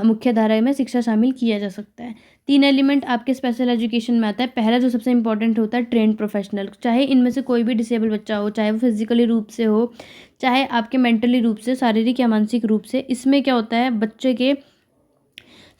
मुख्य धारा में शिक्षा शामिल किया जा सकता है। 3 एलिमेंट आपके स्पेशल एजुकेशन में आता है। पहला जो सबसे इंपॉर्टेंट होता है, ट्रेंड प्रोफेशनल। चाहे इनमें से कोई भी डिसेबल बच्चा हो, चाहे वो फिजिकली रूप से हो, चाहे आपके मेंटली रूप से, शारीरिक या मानसिक रूप से, इसमें क्या होता है, बच्चे के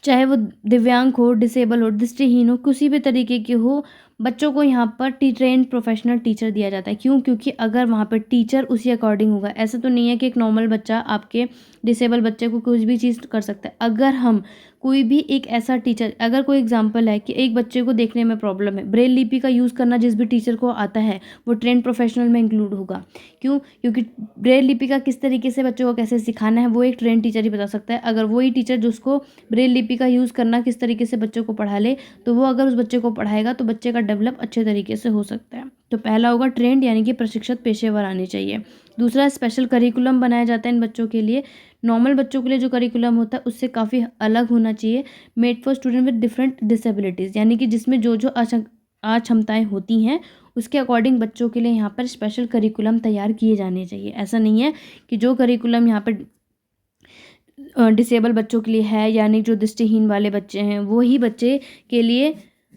चाहे वो दिव्यांग हो, डिसेबल हो, दृष्टिहीन हो, किसी भी तरीके के हो, बच्चों को यहाँ पर ट्रेंड प्रोफेशनल टीचर दिया जाता है। क्यों? क्योंकि अगर वहाँ पर टीचर उसी अकॉर्डिंग होगा। ऐसा तो नहीं है कि एक नॉर्मल बच्चा आपके डिसेबल बच्चे को कुछ भी चीज़ कर सकता है। अगर हम कोई भी एक ऐसा टीचर, अगर कोई एग्जांपल है कि एक बच्चे को देखने में प्रॉब्लम है, ब्रेल लिपि का यूज़ करना जिस भी टीचर को आता है, वो ट्रेंड प्रोफेशनल में इंक्लूड होगा। क्यों? क्योंकि ब्रेल लिपि का किस तरीके से बच्चों को कैसे सिखाना है, वो एक ट्रेंड टीचर ही बता सकता है। अगर वही टीचर जिसको ब्रेल लिपि का यूज़ करना किस तरीके से बच्चों को पढ़ा ले, तो वो अगर उस बच्चे को पढ़ाएगा तो बच्चे का डेवलप अच्छे तरीके से हो सकता है। तो पहला होगा ट्रेंड, यानी कि प्रशिक्षित पेशेवर आने चाहिए। दूसरा, स्पेशल करिकुलम बनाया जाता है इन बच्चों के लिए। नॉर्मल बच्चों के लिए जो करिकुलम होता है उससे काफ़ी अलग होना चाहिए। Made for student with different disabilities, यानी कि जिसमें जो जो अक्षमताएँ होती हैं उसके अकॉर्डिंग बच्चों के लिए यहाँ पर स्पेशल करिकुलम तैयार किए जाने चाहिए। ऐसा नहीं है कि जो करिकुलम यहाँ पर डिसेबल बच्चों के लिए है, यानी जो दृष्टिहीन वाले बच्चे हैं, वही बच्चे के लिए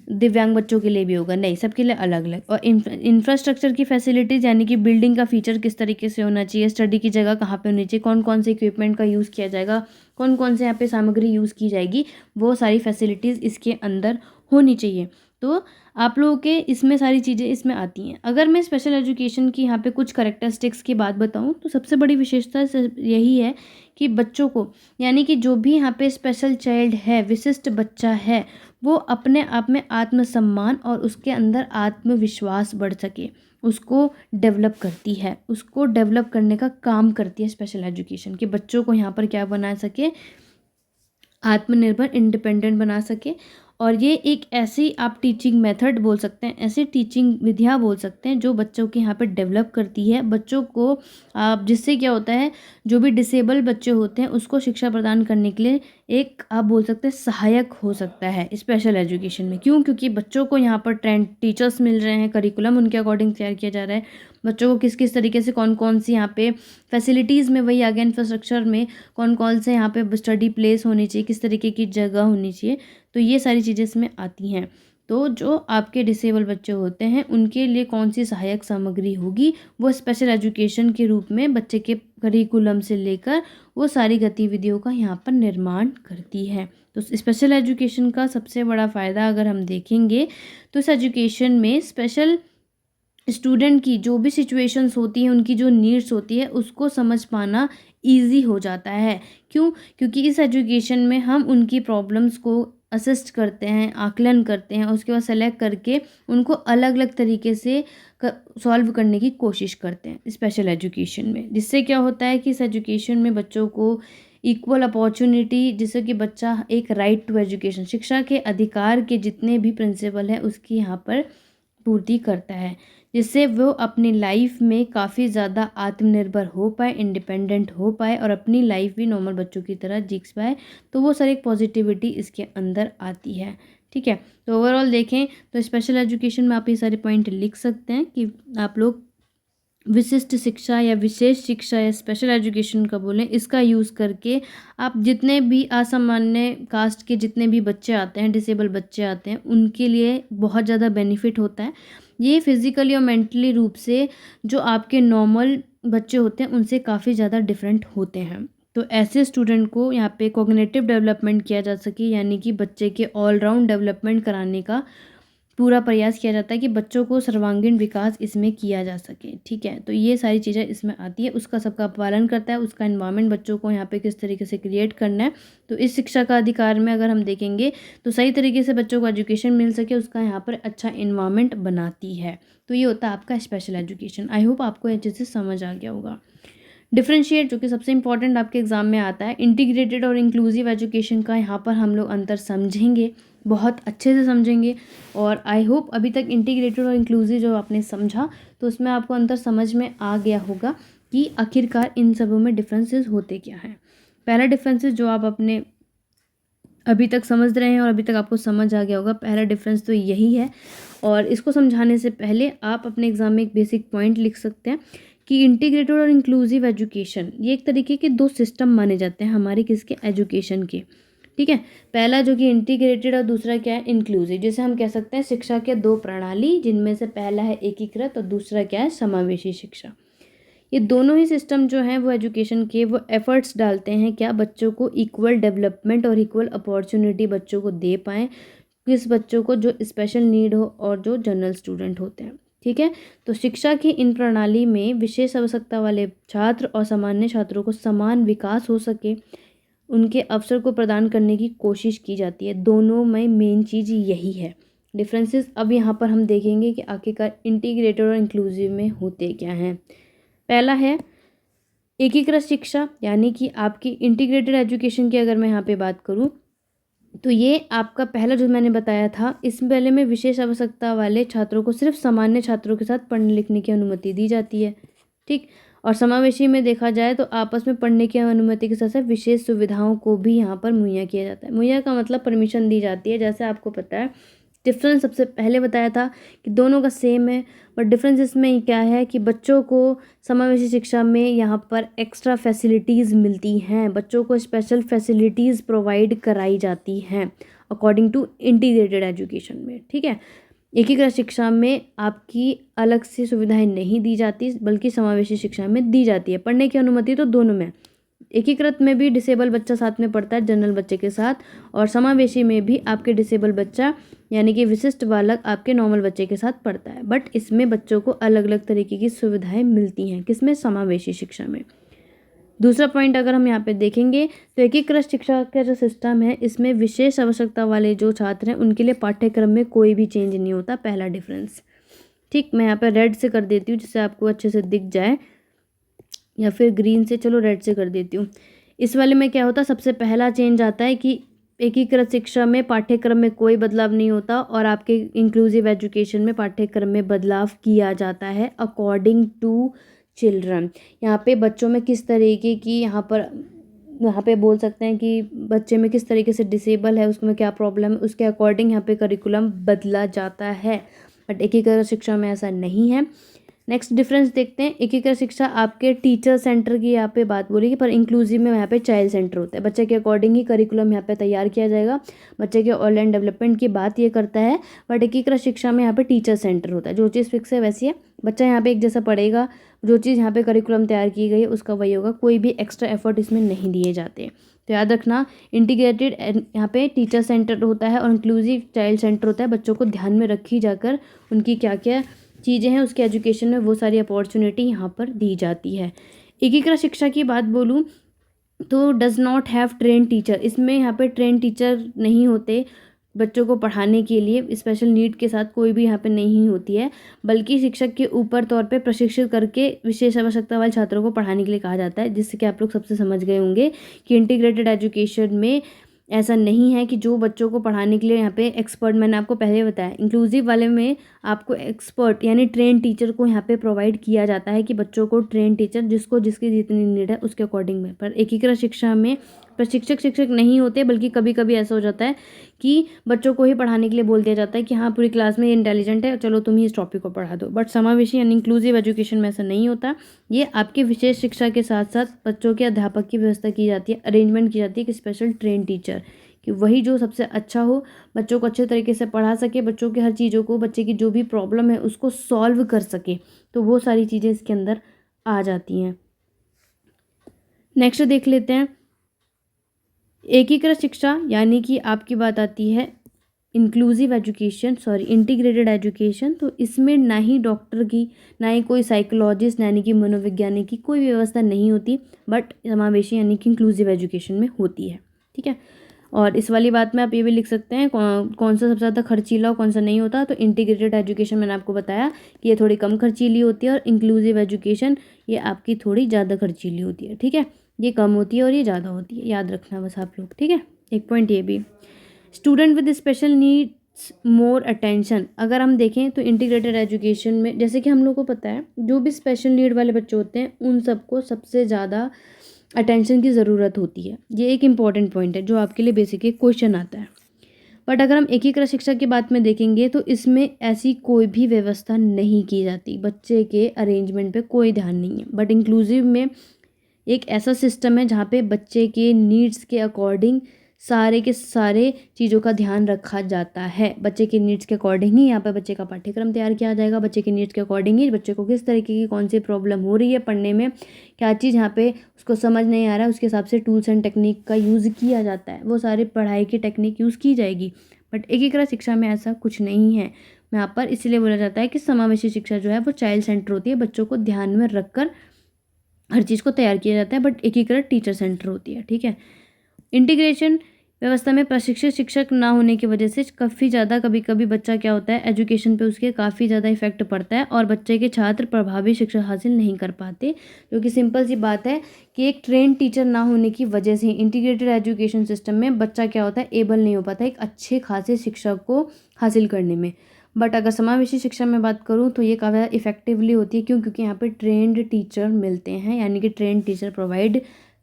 दिव्यांग बच्चों के लिए भी होगा, नहीं, सबके लिए अलग अलग। और इंफ्रास्ट्रक्चर की फैसिलिटीज़, यानी कि बिल्डिंग का फीचर किस तरीके से होना चाहिए, स्टडी की जगह कहाँ पे होनी चाहिए, कौन कौन से इक्विपमेंट का यूज़ किया जाएगा, कौन कौन से यहाँ पे सामग्री यूज़ की जाएगी, वो सारी फैसिलिटीज़ इसके अंदर होनी चाहिए। तो आप लोगों के इसमें सारी चीज़ें इसमें आती हैं। अगर मैं स्पेशल एजुकेशन की यहाँ पे कुछ करेक्टरिस्टिक्स की बात बताऊँ, तो सबसे बड़ी विशेषता यही है कि बच्चों को, यानी कि जो भी यहाँ पे स्पेशल चाइल्ड है, विशिष्ट बच्चा है, वो अपने आप में आत्मसम्मान और उसके अंदर आत्मविश्वास बढ़ सके, उसको डेवलप करती है, उसको डेवलप करने का काम करती है स्पेशल एजुकेशन, कि बच्चों को यहाँ पर क्या बना सके, आत्मनिर्भर, इंडिपेंडेंट बना सके। और ये एक ऐसी आप टीचिंग मेथड बोल सकते हैं, ऐसी टीचिंग विधियाँ बोल सकते हैं जो बच्चों के यहाँ पे डेवलप करती है बच्चों को, जिससे क्या होता है, जो भी डिसेबल बच्चे होते हैं उसको शिक्षा प्रदान करने के लिए एक आप बोल सकते हैं सहायक हो सकता है स्पेशल एजुकेशन में। क्यों? क्योंकि बच्चों को यहाँ पर ट्रेंड टीचर्स मिल रहे हैं, करिकुलम उनके अकॉर्डिंग तैयार किया जा रहा है, बच्चों को किस किस तरीके से कौन कौन सी यहाँ पे फैसिलिटीज़ में, वही आगे इंफ्रास्ट्रक्चर में कौन कौन से यहाँ पे स्टडी प्लेस होनी चाहिए, किस तरीके की जगह होनी चाहिए, तो ये सारी चीज़ें इसमें आती हैं। तो जो आपके डिसेबल बच्चे होते हैं उनके लिए कौन सी सहायक सामग्री होगी, वो स्पेशल एजुकेशन के रूप में बच्चे के करिकुलम से लेकर वो सारी गतिविधियों का यहाँ पर निर्माण करती है। तो स्पेशल एजुकेशन का सबसे बड़ा फ़ायदा अगर हम देखेंगे तो इस एजुकेशन में स्पेशल स्टूडेंट की जो भी सिचुएशंस होती हैं, उनकी जो नीड्स होती है, उसको समझ पाना ईजी हो जाता है। क्यों? क्योंकि इस एजुकेशन में हम उनकी प्रॉब्लम्स को असिस्ट करते हैं, आकलन करते हैं, उसके बाद सेलेक्ट करके उनको अलग अलग तरीके से सॉल्व करने की कोशिश करते हैं स्पेशल एजुकेशन में। जिससे क्या होता है कि इस एजुकेशन में बच्चों को इक्वल अपॉर्चुनिटी, जिससे कि बच्चा एक राइट टू एजुकेशन, शिक्षा के अधिकार के जितने भी प्रिंसिपल हैं उसकी यहाँ पर पूर्ति करता है। जिससे वो अपनी लाइफ में काफ़ी ज़्यादा आत्मनिर्भर हो पाए, इंडिपेंडेंट हो पाए और अपनी लाइफ भी नॉर्मल बच्चों की तरह जी पाए। तो वो सर एक पॉजिटिविटी इसके अंदर आती है। ठीक है, तो ओवरऑल देखें तो स्पेशल एजुकेशन में आप ये सारे पॉइंट लिख सकते हैं कि आप लोग विशिष्ट शिक्षा या विशेष शिक्षा या स्पेशल एजुकेशन का बोलें, इसका यूज़ करके आप जितने भी असामान्य कास्ट के जितने भी बच्चे आते हैं, डिसेबल बच्चे आते हैं, उनके लिए बहुत ज़्यादा बेनिफिट होता है। ये फिज़िकली और मेंटली रूप से जो आपके नॉर्मल बच्चे होते हैं उनसे काफ़ी ज़्यादा डिफरेंट होते हैं। तो ऐसे स्टूडेंट को यहाँ पे कॉग्निटिव डेवलपमेंट किया जा सके, यानी कि बच्चे के ऑलराउंड डेवलपमेंट कराने का पूरा प्रयास किया जाता है कि बच्चों को सर्वांगीण विकास इसमें किया जा सके। ठीक है, तो ये सारी चीज़ें इसमें आती है, उसका सबका पालन करता है, उसका इन्वायरमेंट बच्चों को यहाँ पे किस तरीके से क्रिएट करना है। तो इस शिक्षा का अधिकार में अगर हम देखेंगे तो सही तरीके से बच्चों को एजुकेशन मिल सके, उसका यहाँ पर अच्छा इन्वायरमेंट बनाती है। तो ये होता है आपका स्पेशल एजुकेशन। आई होप आपको ये चीज़ से समझ आ गया होगा। डिफरेंशिएट, जो कि सबसे इंपॉर्टेंट आपके एग्जाम में आता है, इंटीग्रेटेड और इंक्लूसिव एजुकेशन का यहाँ पर हम लोग अंतर समझेंगे, बहुत अच्छे से समझेंगे। और आई होप अभी तक इंटीग्रेटेड और इंक्लूसिव जो आपने समझा तो उसमें आपको अंतर समझ में आ गया होगा कि आखिरकार इन सबों में डिफरेंसेस होते क्या हैं। पहला डिफरेंसेस जो आप अपने अभी तक समझ रहे हैं और अभी तक आपको समझ आ गया होगा, पहला डिफरेंस तो यही है। और इसको समझाने से पहले आप अपने एग्जाम में एक बेसिक पॉइंट लिख सकते हैं कि इंटीग्रेटेड और इंक्लूसिव एजुकेशन ये एक तरीके के दो सिस्टम माने जाते हैं हमारे किसके एजुकेशन के। ठीक है, पहला जो कि इंटीग्रेटेड और दूसरा क्या है इंक्लूसिव। जैसे हम कह सकते हैं शिक्षा के दो प्रणाली, जिनमें से पहला है एकीकृत और दूसरा क्या है समावेशी शिक्षा। ये दोनों ही सिस्टम जो हैं वो एजुकेशन के वो एफर्ट्स डालते हैं क्या, बच्चों को इक्वल डेवलपमेंट और इक्वल अपॉर्चुनिटी बच्चों को दे पाएँ, किस बच्चों को जो स्पेशल नीड हो और जो जनरल स्टूडेंट होते हैं। ठीक है, तो शिक्षा की इन प्रणाली में विशेष आवश्यकता वाले छात्र और सामान्य छात्रों को समान विकास हो सके, उनके अवसर को प्रदान करने की कोशिश की जाती है। दोनों में मेन चीज़ यही है डिफरेंसेस। अब यहाँ पर हम देखेंगे कि आखिरकार इंटीग्रेटेड और इंक्लूसिव में होते क्या हैं। पहला है एकीकृत शिक्षा, यानी कि आपकी इंटीग्रेटेड एजुकेशन की अगर मैं यहाँ पे बात करूँ तो ये आपका पहला जो मैंने बताया था, इस पहले में विशेष आवश्यकता वाले छात्रों को सिर्फ सामान्य छात्रों के साथ पढ़ने लिखने की अनुमति दी जाती है। ठीक, और समावेशी में देखा जाए तो आपस में पढ़ने की अनुमति के साथ साथ विशेष सुविधाओं को भी यहाँ पर मुहैया किया जाता है। मुहैया का मतलब परमिशन दी जाती है। जैसे आपको पता है डिफरेंस सबसे पहले बताया था कि दोनों का सेम है, बट डिफरेंस इसमें क्या है कि बच्चों को समावेशी शिक्षा में यहाँ पर एक्स्ट्रा फैसिलिटीज़ मिलती हैं, बच्चों को स्पेशल फैसिलिटीज़ प्रोवाइड कराई जाती हैं अकॉर्डिंग टू इंटीग्रेटेड एजुकेशन में। ठीक है, एकीकृत शिक्षा में आपकी अलग से सुविधाएं नहीं दी जाती, बल्कि समावेशी शिक्षा में दी जाती है। पढ़ने की अनुमति तो दोनों में, एकीकृत में भी डिसेबल बच्चा साथ में पढ़ता है जनरल बच्चे के साथ, और समावेशी में भी आपके डिसेबल बच्चा यानी कि विशिष्ट बालक आपके नॉर्मल बच्चे के साथ पढ़ता है। बट इसमें बच्चों को अलग अलग तरीके की सुविधाएं मिलती हैं, किसमें, समावेशी शिक्षा में। दूसरा पॉइंट अगर हम यहाँ पे देखेंगे तो एकीकृत शिक्षा का जो सिस्टम है इसमें विशेष आवश्यकता वाले जो छात्र हैं उनके लिए पाठ्यक्रम में कोई भी चेंज नहीं होता, पहला डिफरेंस। ठीक, मैं यहाँ पे रेड से कर देती हूँ जिससे आपको अच्छे से दिख जाए, या फिर ग्रीन से, चलो रेड से कर देती हूँ। इस वाले में क्या होता है, सबसे पहला चेंज आता है कि एकीकृत शिक्षा में पाठ्यक्रम में कोई बदलाव नहीं होता और आपके इंक्लूसिव एजुकेशन में पाठ्यक्रम में बदलाव किया जाता है अकॉर्डिंग टू चिल्ड्रन। यहाँ पे बच्चों में किस तरीके की यहाँ पे बोल सकते हैं कि बच्चे में किस तरीके से डिसेबल है, उसमें क्या प्रॉब्लम है, उसके अकॉर्डिंग यहाँ पे करिकुलम बदला जाता है। बट एकीकृत शिक्षा में ऐसा नहीं है। नेक्स्ट डिफरेंस देखते हैं, एकीकृत शिक्षा आपके टीचर सेंटर की यहाँ पे बात बोलेगी, पर इंक्लूसिव में यहाँ पे चाइल्ड सेंटर होता है। बच्चे के अकॉर्डिंग ही करिकुलम यहाँ पे तैयार किया जाएगा, बच्चे के ऑनलाइन डेवलपमेंट की बात ये करता है। बट एकीकृत शिक्षा में यहाँ पे टीचर सेंटर होता है, जो चीज़ फिक्स है वैसी है, बच्चा यहाँ पे एक जैसा पढ़ेगा, जो चीज़ यहाँ पे करिकुलम तैयार की गई है उसका वही होगा, कोई भी एक्स्ट्रा एफर्ट इसमें नहीं दिए जाते। तो याद रखना, इंटीग्रेटेड यहाँ पे टीचर सेंटर होता है और इंक्लूसिव चाइल्ड सेंटर होता है। बच्चों को ध्यान में रखी जाकर उनकी क्या क्या चीज़ें हैं उसके एजुकेशन में वो सारी अपॉर्चुनिटी यहाँ पर दी जाती है। एकीकृत शिक्षा की बात बोलूँ तो does not have train teacher, इसमें यहाँ पे ट्रेन टीचर नहीं होते बच्चों को पढ़ाने के लिए, स्पेशल नीड के साथ कोई भी यहाँ पे नहीं होती है, बल्कि शिक्षक के ऊपर तौर पे प्रशिक्षित करके विशेष आवश्यकता वाले छात्रों को पढ़ाने के लिए कहा जाता है। जिससे कि आप लोग सबसे समझ गए होंगे कि इंटीग्रेटेड एजुकेशन में ऐसा नहीं है कि जो बच्चों को पढ़ाने के लिए यहाँ पे एक्सपर्ट, मैंने आपको पहले बताया इंक्लूसिव वाले में आपको एक्सपर्ट यानी ट्रेन टीचर को यहाँ पे प्रोवाइड किया जाता है कि बच्चों को ट्रेन टीचर जिसको जिसकी जितनी नीड है उसके अकॉर्डिंग में। पर एकीकृत शिक्षा में प्रशिक्षक शिक्षक नहीं होते, बल्कि कभी कभी ऐसा हो जाता है कि बच्चों को ही पढ़ाने के लिए बोल दिया जाता है कि हाँ पूरी क्लास में ये इंटेलिजेंट है, चलो तुम ही इस टॉपिक को पढ़ा दो। बट समावेशी यानी इंक्लूसिव एजुकेशन में ऐसा नहीं होता। ये आपकी विशेष शिक्षा के साथ साथ बच्चों के अध्यापक की व्यवस्था की जाती है, अरेंजमेंट की जाती है कि स्पेशल ट्रेन टीचर, कि वही जो सबसे अच्छा हो, बच्चों को अच्छे तरीके से पढ़ा सके, बच्चों के हर चीज़ों को, बच्चे की जो भी प्रॉब्लम है उसको सॉल्व कर सके। तो वो सारी चीज़ें इसके अंदर आ जाती हैं। नेक्स्ट देख लेते हैं एकीकृत शिक्षा, यानी कि आपकी बात आती है इंक्लूसिव एजुकेशन, इंटीग्रेटेड एजुकेशन। तो इसमें ना ही डॉक्टर की, ना ही कोई साइकोलॉजिस्ट यानी कि मनोवैज्ञानिक की कोई व्यवस्था नहीं होती, बट समावेशी यानी कि इंक्लूसिव एजुकेशन में होती है। ठीक है। और इस वाली बात में आप ये भी लिख सकते हैं कौन सा सबसे ज़्यादा खर्चीला और कौन सा नहीं होता। तो इंटीग्रेटेड एजुकेशन मैंने आपको बताया कि ये थोड़ी कम खर्चीली होती है, और इंक्लूसिव एजुकेशन ये आपकी थोड़ी ज़्यादा खर्चीली होती है। ठीक है, ये कम होती है और ये ज़्यादा होती है, याद रखना बस आप लोग। ठीक है, एक पॉइंट ये भी, student with special needs more attention. अगर हम देखें तो इंटीग्रेटेड एजुकेशन में जैसे कि हम लोग को पता है जो भी स्पेशल नीड वाले बच्चे होते हैं उन सबको सबसे ज़्यादा अटेंशन की ज़रूरत होती है। ये एक इम्पॉर्टेंट पॉइंट है जो आपके लिए बेसिक एक क्वेश्चन आता है। बट अगर हम एकीकृत शिक्षा की बात में देखेंगे तो इसमें ऐसी कोई भी व्यवस्था नहीं की जाती, बच्चे के अरेंजमेंट पे कोई ध्यान नहीं है। बट इंक्लूसिव में एक ऐसा सिस्टम है जहाँ पे बच्चे के नीड्स के अकॉर्डिंग सारे के सारे चीज़ों का ध्यान रखा जाता है। बच्चे के नीड्स के अकॉर्डिंग ही यहाँ पे बच्चे का पाठ्यक्रम तैयार किया जाएगा, बच्चे के नीड्स के अकॉर्डिंग ही बच्चे को किस तरीके की कौन सी प्रॉब्लम हो रही है पढ़ने में, क्या चीज़ यहाँ पे उसको समझ नहीं आ रहा है, उसके हिसाब से टूल्स एंड टेक्निक का यूज़ किया जाता है, वो सारी पढ़ाई की टेक्निक यूज़ की जाएगी। बट एकीकृत शिक्षा में ऐसा कुछ नहीं है। यहाँ पर इसलिए बोला जाता है कि समावेशी शिक्षा जो है वो चाइल्ड सेंटर होती है, बच्चों को ध्यान में रखकर हर चीज़ को तैयार किया जाता है, बट एकीकृत टीचर सेंटर होती है। ठीक है। इंटीग्रेशन व्यवस्था में प्रशिक्षित शिक्षक ना होने की वजह से काफ़ी ज़्यादा कभी कभी बच्चा क्या होता है एजुकेशन पे उसके काफ़ी ज़्यादा इफेक्ट पड़ता है, और बच्चे के छात्र प्रभावी शिक्षा हासिल नहीं कर पाते, जो कि सिंपल सी बात है कि एक ट्रेन टीचर ना होने की वजह से इंटीग्रेटेड एजुकेशन सिस्टम में बच्चा क्या होता है एबल नहीं हो पाता एक अच्छे खासे शिक्षक को हासिल करने में। बट अगर समावेशी शिक्षा में बात करूँ तो ये काफ़ी ज़्यादा इफेक्टिवली होती है। क्यों? क्योंकि यहाँ पे ट्रेंड टीचर मिलते हैं, यानी कि ट्रेंड टीचर प्रोवाइड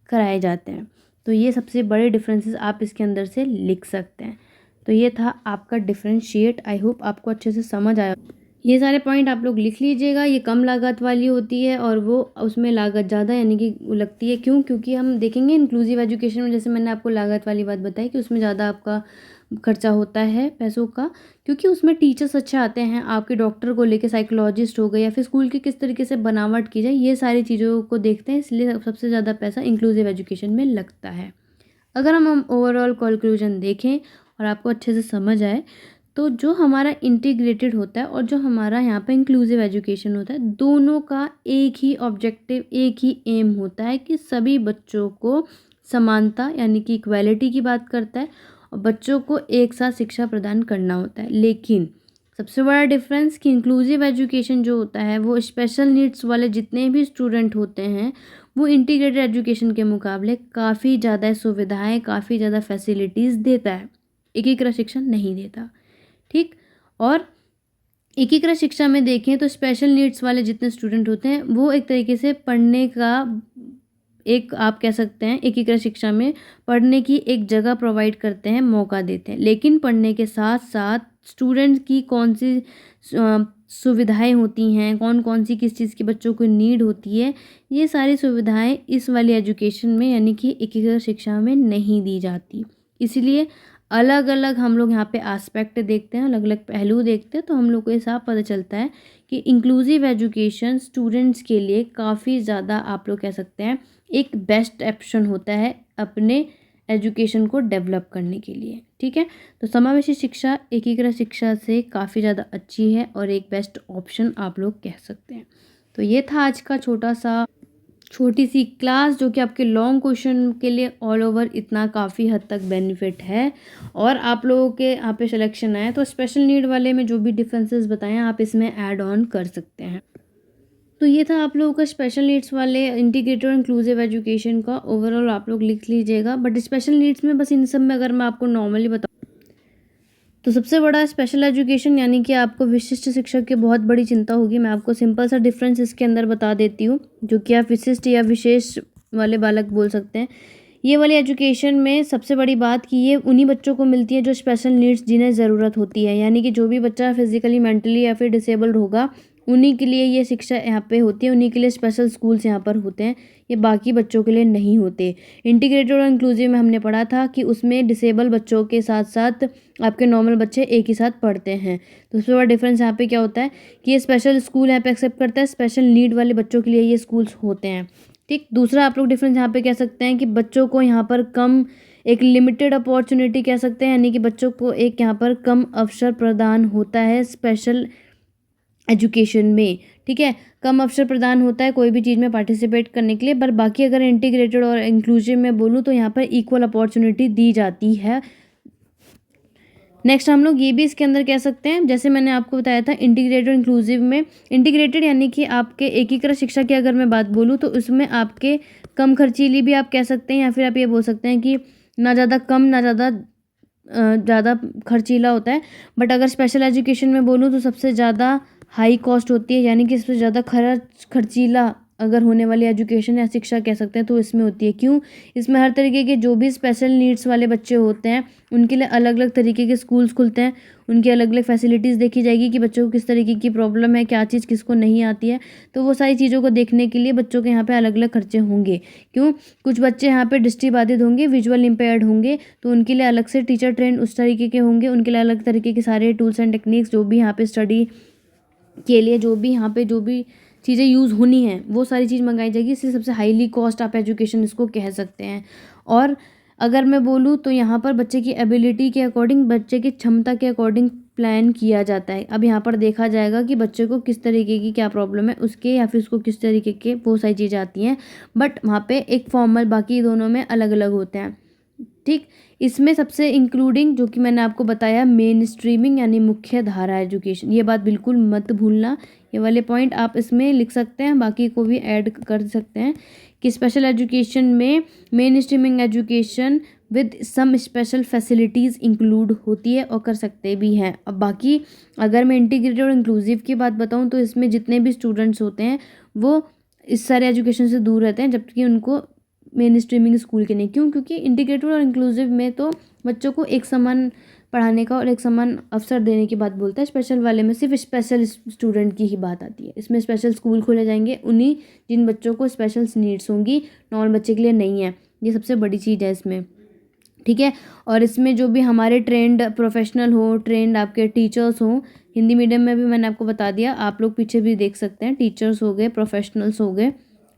कराए जाते हैं। तो ये सबसे बड़े डिफरेंसेस आप इसके अंदर से लिख सकते हैं। तो ये था आपका डिफरेंशिएट। आई होप आपको अच्छे से समझ आया। ये सारे पॉइंट आप लोग लिख लीजिएगा। ये कम लागत वाली होती है और वो उसमें लागत ज़्यादा यानी कि लगती है। क्यों? क्योंकि हम देखेंगे इंक्लूसिव एजुकेशन में, जैसे मैंने आपको लागत वाली बात बताई कि उसमें ज़्यादा आपका खर्चा होता है पैसों का, क्योंकि उसमें टीचर्स अच्छे आते हैं, आपके डॉक्टर को लेके साइकोलॉजिस्ट हो गए, या फिर स्कूल की किस तरीके से बनावट की जाए, ये सारी चीज़ों को देखते हैं, इसलिए सबसे ज़्यादा पैसा इंक्लूसिव एजुकेशन में लगता है। अगर हम ओवरऑल कंक्लूजन देखें और आपको अच्छे से समझ आए, तो जो हमारा इंटीग्रेटेड होता है और जो हमारा यहाँ पे इंक्लूसिव एजुकेशन होता है, दोनों का एक ही ऑब्जेक्टिव, एक ही एम होता है कि सभी बच्चों को समानता यानी कि इक्वालिटी की बात करता है, और बच्चों को एक साथ शिक्षा प्रदान करना होता है। लेकिन सबसे बड़ा डिफरेंस कि इंक्लूसिव एजुकेशन जो होता है वो स्पेशल नीड्स वाले जितने भी स्टूडेंट होते हैं वो इंटीग्रेटेड एजुकेशन के मुकाबले काफ़ी ज़्यादा सुविधाएं, काफ़ी ज़्यादा फैसिलिटीज़ देता है, एकीकृत शिक्षा नहीं देता। ठीक। और एकीकृत शिक्षा में देखें तो स्पेशल नीड्स वाले जितने स्टूडेंट होते हैं वो एक तरीके से पढ़ने का एक, आप कह सकते हैं एकीकृत शिक्षा में पढ़ने की एक जगह प्रोवाइड करते हैं, मौका देते हैं। लेकिन पढ़ने के साथ साथ स्टूडेंट्स की कौन सी सुविधाएं होती हैं, कौन कौन सी किस चीज़ की बच्चों को नीड होती है, ये सारी सुविधाएं इस वाली एजुकेशन में यानी कि एकीकृत शिक्षा में नहीं दी जाती। इसलिए अलग अलग हम लोग यहाँ पे एस्पेक्ट देखते हैं, अलग अलग पहलू देखते हैं, तो हम लोग को ये साफ पता चलता है कि इंक्लूसिव एजुकेशन स्टूडेंट्स के लिए काफ़ी ज़्यादा, आप लोग कह सकते हैं, एक बेस्ट ऑप्शन होता है अपने एजुकेशन को डेवलप करने के लिए। ठीक है। तो समावेशी शिक्षा एकीकृत शिक्षा से काफ़ी ज़्यादा अच्छी है और एक बेस्ट ऑप्शन आप लोग कह सकते हैं। तो ये था आज का छोटी सी क्लास, जो कि आपके लॉन्ग क्वेश्चन के लिए ऑल ओवर इतना काफ़ी हद तक बेनिफिट है। और आप लोगों के यहाँ पे सिलेक्शन आए तो स्पेशल नीड वाले में जो भी डिफरेंसेस बताएं आप इसमें ऐड ऑन कर सकते हैं। तो ये था आप लोगों का स्पेशल नीड्स वाले इंटीग्रेटेड और इंक्लूसिव एजुकेशन का ओवरऑल आप लोग लिख लीजिएगा। बट स्पेशल नीड्स में बस इन सब में अगर मैं आपको नॉर्मली बताऊँ तो सबसे बड़ा स्पेशल एजुकेशन यानी कि आपको विशिष्ट शिक्षक की बहुत बड़ी चिंता होगी। मैं आपको सिंपल सा डिफरेंस इसके अंदर बता देती हूँ, जो कि आप विशिष्ट या विशेष वाले बालक बोल सकते हैं। ये वाली एजुकेशन में सबसे बड़ी बात कि ये उन्हीं बच्चों को मिलती है जो स्पेशल नीड्स जिन्हें ज़रूरत होती है, यानी कि जो भी बच्चा फिजिकली मेंटली या फिर डिसेबल्ड होगा उन्हीं के लिए ये शिक्षा यहाँ पे होती है, उन्हीं के लिए स्पेशल स्कूल्स यहाँ पर होते हैं, ये बाकी बच्चों के लिए नहीं होते। इंटीग्रेटेड और इंक्लूसिव में हमने पढ़ा था कि उसमें डिसेबल बच्चों के साथ साथ आपके नॉर्मल बच्चे एक ही साथ पढ़ते हैं। तो सबसे बड़ा डिफरेंस यहाँ पे क्या होता है कि ये स्पेशल स्कूल यहाँ पे एक्सेप्ट करता है, स्पेशल नीड वाले बच्चों के लिए ये स्कूल्स होते हैं। ठीक, दूसरा आप लोग डिफरेंस यहाँ पे कह सकते हैं कि बच्चों को यहाँ पर कम एक लिमिटेड अपॉर्चुनिटी कह सकते हैं, यानी कि बच्चों को एक यहाँ पर कम अवसर प्रदान होता है स्पेशल एजुकेशन में। ठीक है, कम अवसर प्रदान होता है कोई भी चीज़ में पार्टिसिपेट करने के लिए। पर बाकी अगर इंटीग्रेटेड और इंक्लूसिव में बोलूँ तो यहाँ पर इक्वल अपॉर्चुनिटी दी जाती है। नेक्स्ट हम लोग ये भी इसके अंदर कह सकते हैं, जैसे मैंने आपको बताया था इंटीग्रेटेड और इंक्लूसिव में, इंटीग्रेटेड यानी कि आपके एकीकृत शिक्षा की अगर मैं बात बोलूँ तो उसमें आपके कम खर्चीली भी आप कह सकते हैं, या फिर आप ये बोल सकते हैं कि ना ज़्यादा कम ना ज़्यादा खर्चीला होता है। बट अगर स्पेशल एजुकेशन में बोलूँ तो सबसे ज़्यादा हाई कॉस्ट होती है, यानी कि सबसे ज़्यादा खर्चीला अगर होने वाली एजुकेशन या शिक्षा कह सकते हैं तो इसमें होती है। क्यों? इसमें हर तरीके के जो भी स्पेशल नीड्स वाले बच्चे होते हैं उनके लिए अलग अलग तरीके के स्कूल्स खुलते हैं, उनकी अलग अलग फैसिलिटीज़ देखी जाएगी कि बच्चों को किस तरीके की प्रॉब्लम है, क्या चीज़ किसको नहीं आती है। तो वो सारी चीज़ों को देखने के लिए बच्चों के यहाँ पे अलग अलग खर्चे होंगे। क्यों? कुछ बच्चे यहाँ पे दृष्टिबाधित होंगे, विजुअल इम्पेयर्ड होंगे, तो उनके लिए अलग से टीचर ट्रेन उस तरीके के होंगे, उनके लिए अलग तरीके के सारे टूल्स एंड टेक्निक्स जो भी यहाँ पे स्टडी के लिए जो भी चीज़ें यूज़ होनी हैं वो सारी चीज़ मंगाई जाएगी। इसलिए सबसे हाईली कॉस्ट आप एजुकेशन इसको कह सकते हैं। और अगर मैं बोलूँ तो यहाँ पर बच्चे की एबिलिटी के अकॉर्डिंग, बच्चे की क्षमता के अकॉर्डिंग प्लान किया जाता है। अब यहाँ पर देखा जाएगा कि बच्चे को किस तरीके की क्या प्रॉब्लम है उसके, या फिर उसको किस तरीके के वो सारी चीज़ें आती हैं। बट वहाँ पे एक फॉर्मल, बाकी दोनों में अलग अलग होते हैं। ठीक, इसमें सबसे इंक्लूडिंग जो कि मैंने आपको बताया मेन स्ट्रीमिंग यानी मुख्य धारा एजुकेशन, ये बात बिल्कुल मत भूलना। ये वाले पॉइंट आप इसमें लिख सकते हैं, बाकी को भी ऐड कर सकते हैं कि स्पेशल एजुकेशन में main streaming education with some special facilities include होती है और कर सकते भी हैं। अब बाकी अगर मैं इंटीग्रेटेड और इंक्लूसिव की बात बताऊँ तो इसमें जितने भी स्टूडेंट्स होते हैं वो इस सारे एजुकेशन से दूर रहते हैं, जबकि उनको मेन स्ट्रीमिंग स्कूल के नहीं। क्यों? क्योंकि इंटीग्रेटेड और इंक्लूसिव में तो बच्चों को एक समान पढ़ाने का और एक समान अवसर देने की बात बोलता है। स्पेशल वाले में सिर्फ स्पेशल स्टूडेंट की ही बात आती है। इसमें स्पेशल स्कूल खोले जाएंगे उन्हीं जिन बच्चों को स्पेशल नीड्स होंगी, नॉर्मल बच्चे के लिए नहीं है। ये सबसे बड़ी चीज़ है इसमें। ठीक है, और इसमें जो भी हमारे ट्रेंड प्रोफेशनल हो, ट्रेंड आपके टीचर्स हों, हिंदी मीडियम में भी मैंने आपको बता दिया, आप लोग पीछे भी देख सकते हैं, टीचर्स हो गए, प्रोफेशनल्स हो गए।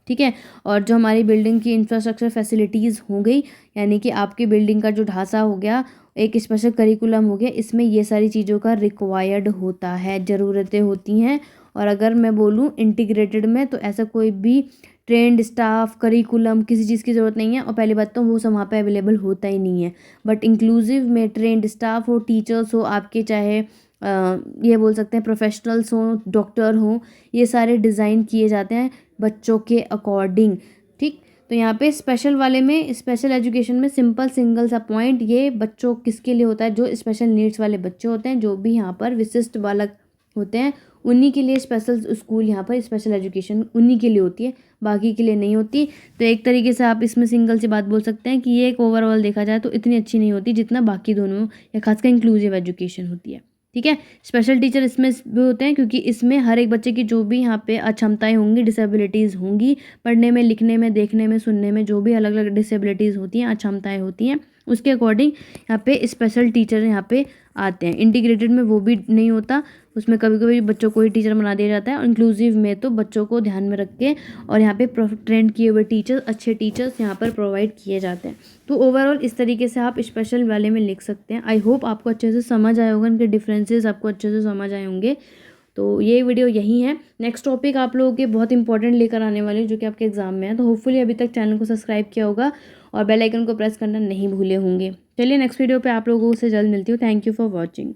ठीक है, और जो हमारी बिल्डिंग की इंफ्रास्ट्रक्चर फैसिलिटीज़ हो गई, यानी कि आपकी बिल्डिंग का जो ढांचा हो गया, एक स्पेशल करिकुलम हो गया, इसमें ये सारी चीज़ों का रिक्वायर्ड होता है, ज़रूरतें होती हैं। और अगर मैं बोलूँ इंटीग्रेटेड में तो ऐसा कोई भी ट्रेंड स्टाफ, करिकुलम, किसी चीज़ की ज़रूरत नहीं है, और पहली बात तो वो सब वहाँ पे अवेलेबल होता ही नहीं है। बट इंक्लूसिव में ट्रेंड स्टाफ हो, टीचर्स हो आपके, चाहे ये बोल सकते हैं प्रोफेशनल्स हों, डॉक्टर हों, ये सारे डिज़ाइन किए जाते हैं बच्चों के अकॉर्डिंग। ठीक, तो यहाँ पे स्पेशल वाले में, स्पेशल एजुकेशन में सिंपल सिंगल सा पॉइंट, ये बच्चों किसके लिए होता है? जो स्पेशल नीड्स वाले बच्चे होते हैं, जो भी यहाँ पर विशिष्ट बालक होते हैं, उन्हीं के लिए स्पेशल स्कूल, यहाँ पर स्पेशल एजुकेशन उन्हीं के लिए होती है, बाकी के लिए नहीं होती। तो एक तरीके से आप इसमें सिंगल सी बात बोल सकते हैं कि ये एक ओवरऑल देखा जाए तो इतनी अच्छी नहीं होती जितना बाकी दोनों या खासकर इंक्लूसिव एजुकेशन होती है। ठीक है, स्पेशल टीचर इसमें भी होते हैं क्योंकि इसमें हर एक बच्चे की जो भी यहाँ पे अक्षमताएं होंगी, डिसेबिलिटीज़ होंगी, पढ़ने में, लिखने में, देखने में, सुनने में, जो भी अलग अलग डिसेबिलिटीज़ होती हैं, अक्षमताएं होती हैं, उसके अकॉर्डिंग यहाँ पे स्पेशल टीचर यहाँ पे आते हैं। इंटीग्रेटेड में वो भी नहीं होता, उसमें कभी कभी बच्चों को ही टीचर बना दिया जाता है, और इंक्लूसिव में तो बच्चों को ध्यान में रख के और यहाँ पे ट्रेंड किए हुए टीचर्स, अच्छे टीचर्स यहाँ पर प्रोवाइड किए जाते हैं। तो ओवरऑल इस तरीके से आप स्पेशल वाले में लिख सकते हैं। आई होप आपको अच्छे से समझ आए होगा, इनके डिफरेंसेस आपको अच्छे से समझ आए होंगे। तो ये वीडियो यही है। नेक्स्ट टॉपिक आप लोगों के बहुत इंपॉर्टेंट लेकर आने वाले जो कि आपके एग्जाम में है। तो होपफुली अभी तक चैनल को सब्सक्राइब किया होगा और बेल आइकन को प्रेस करना नहीं भूले होंगे। चलिए नेक्स्ट वीडियो पे आप लोगों से जल्द मिलती हूँ। Thank you for watching.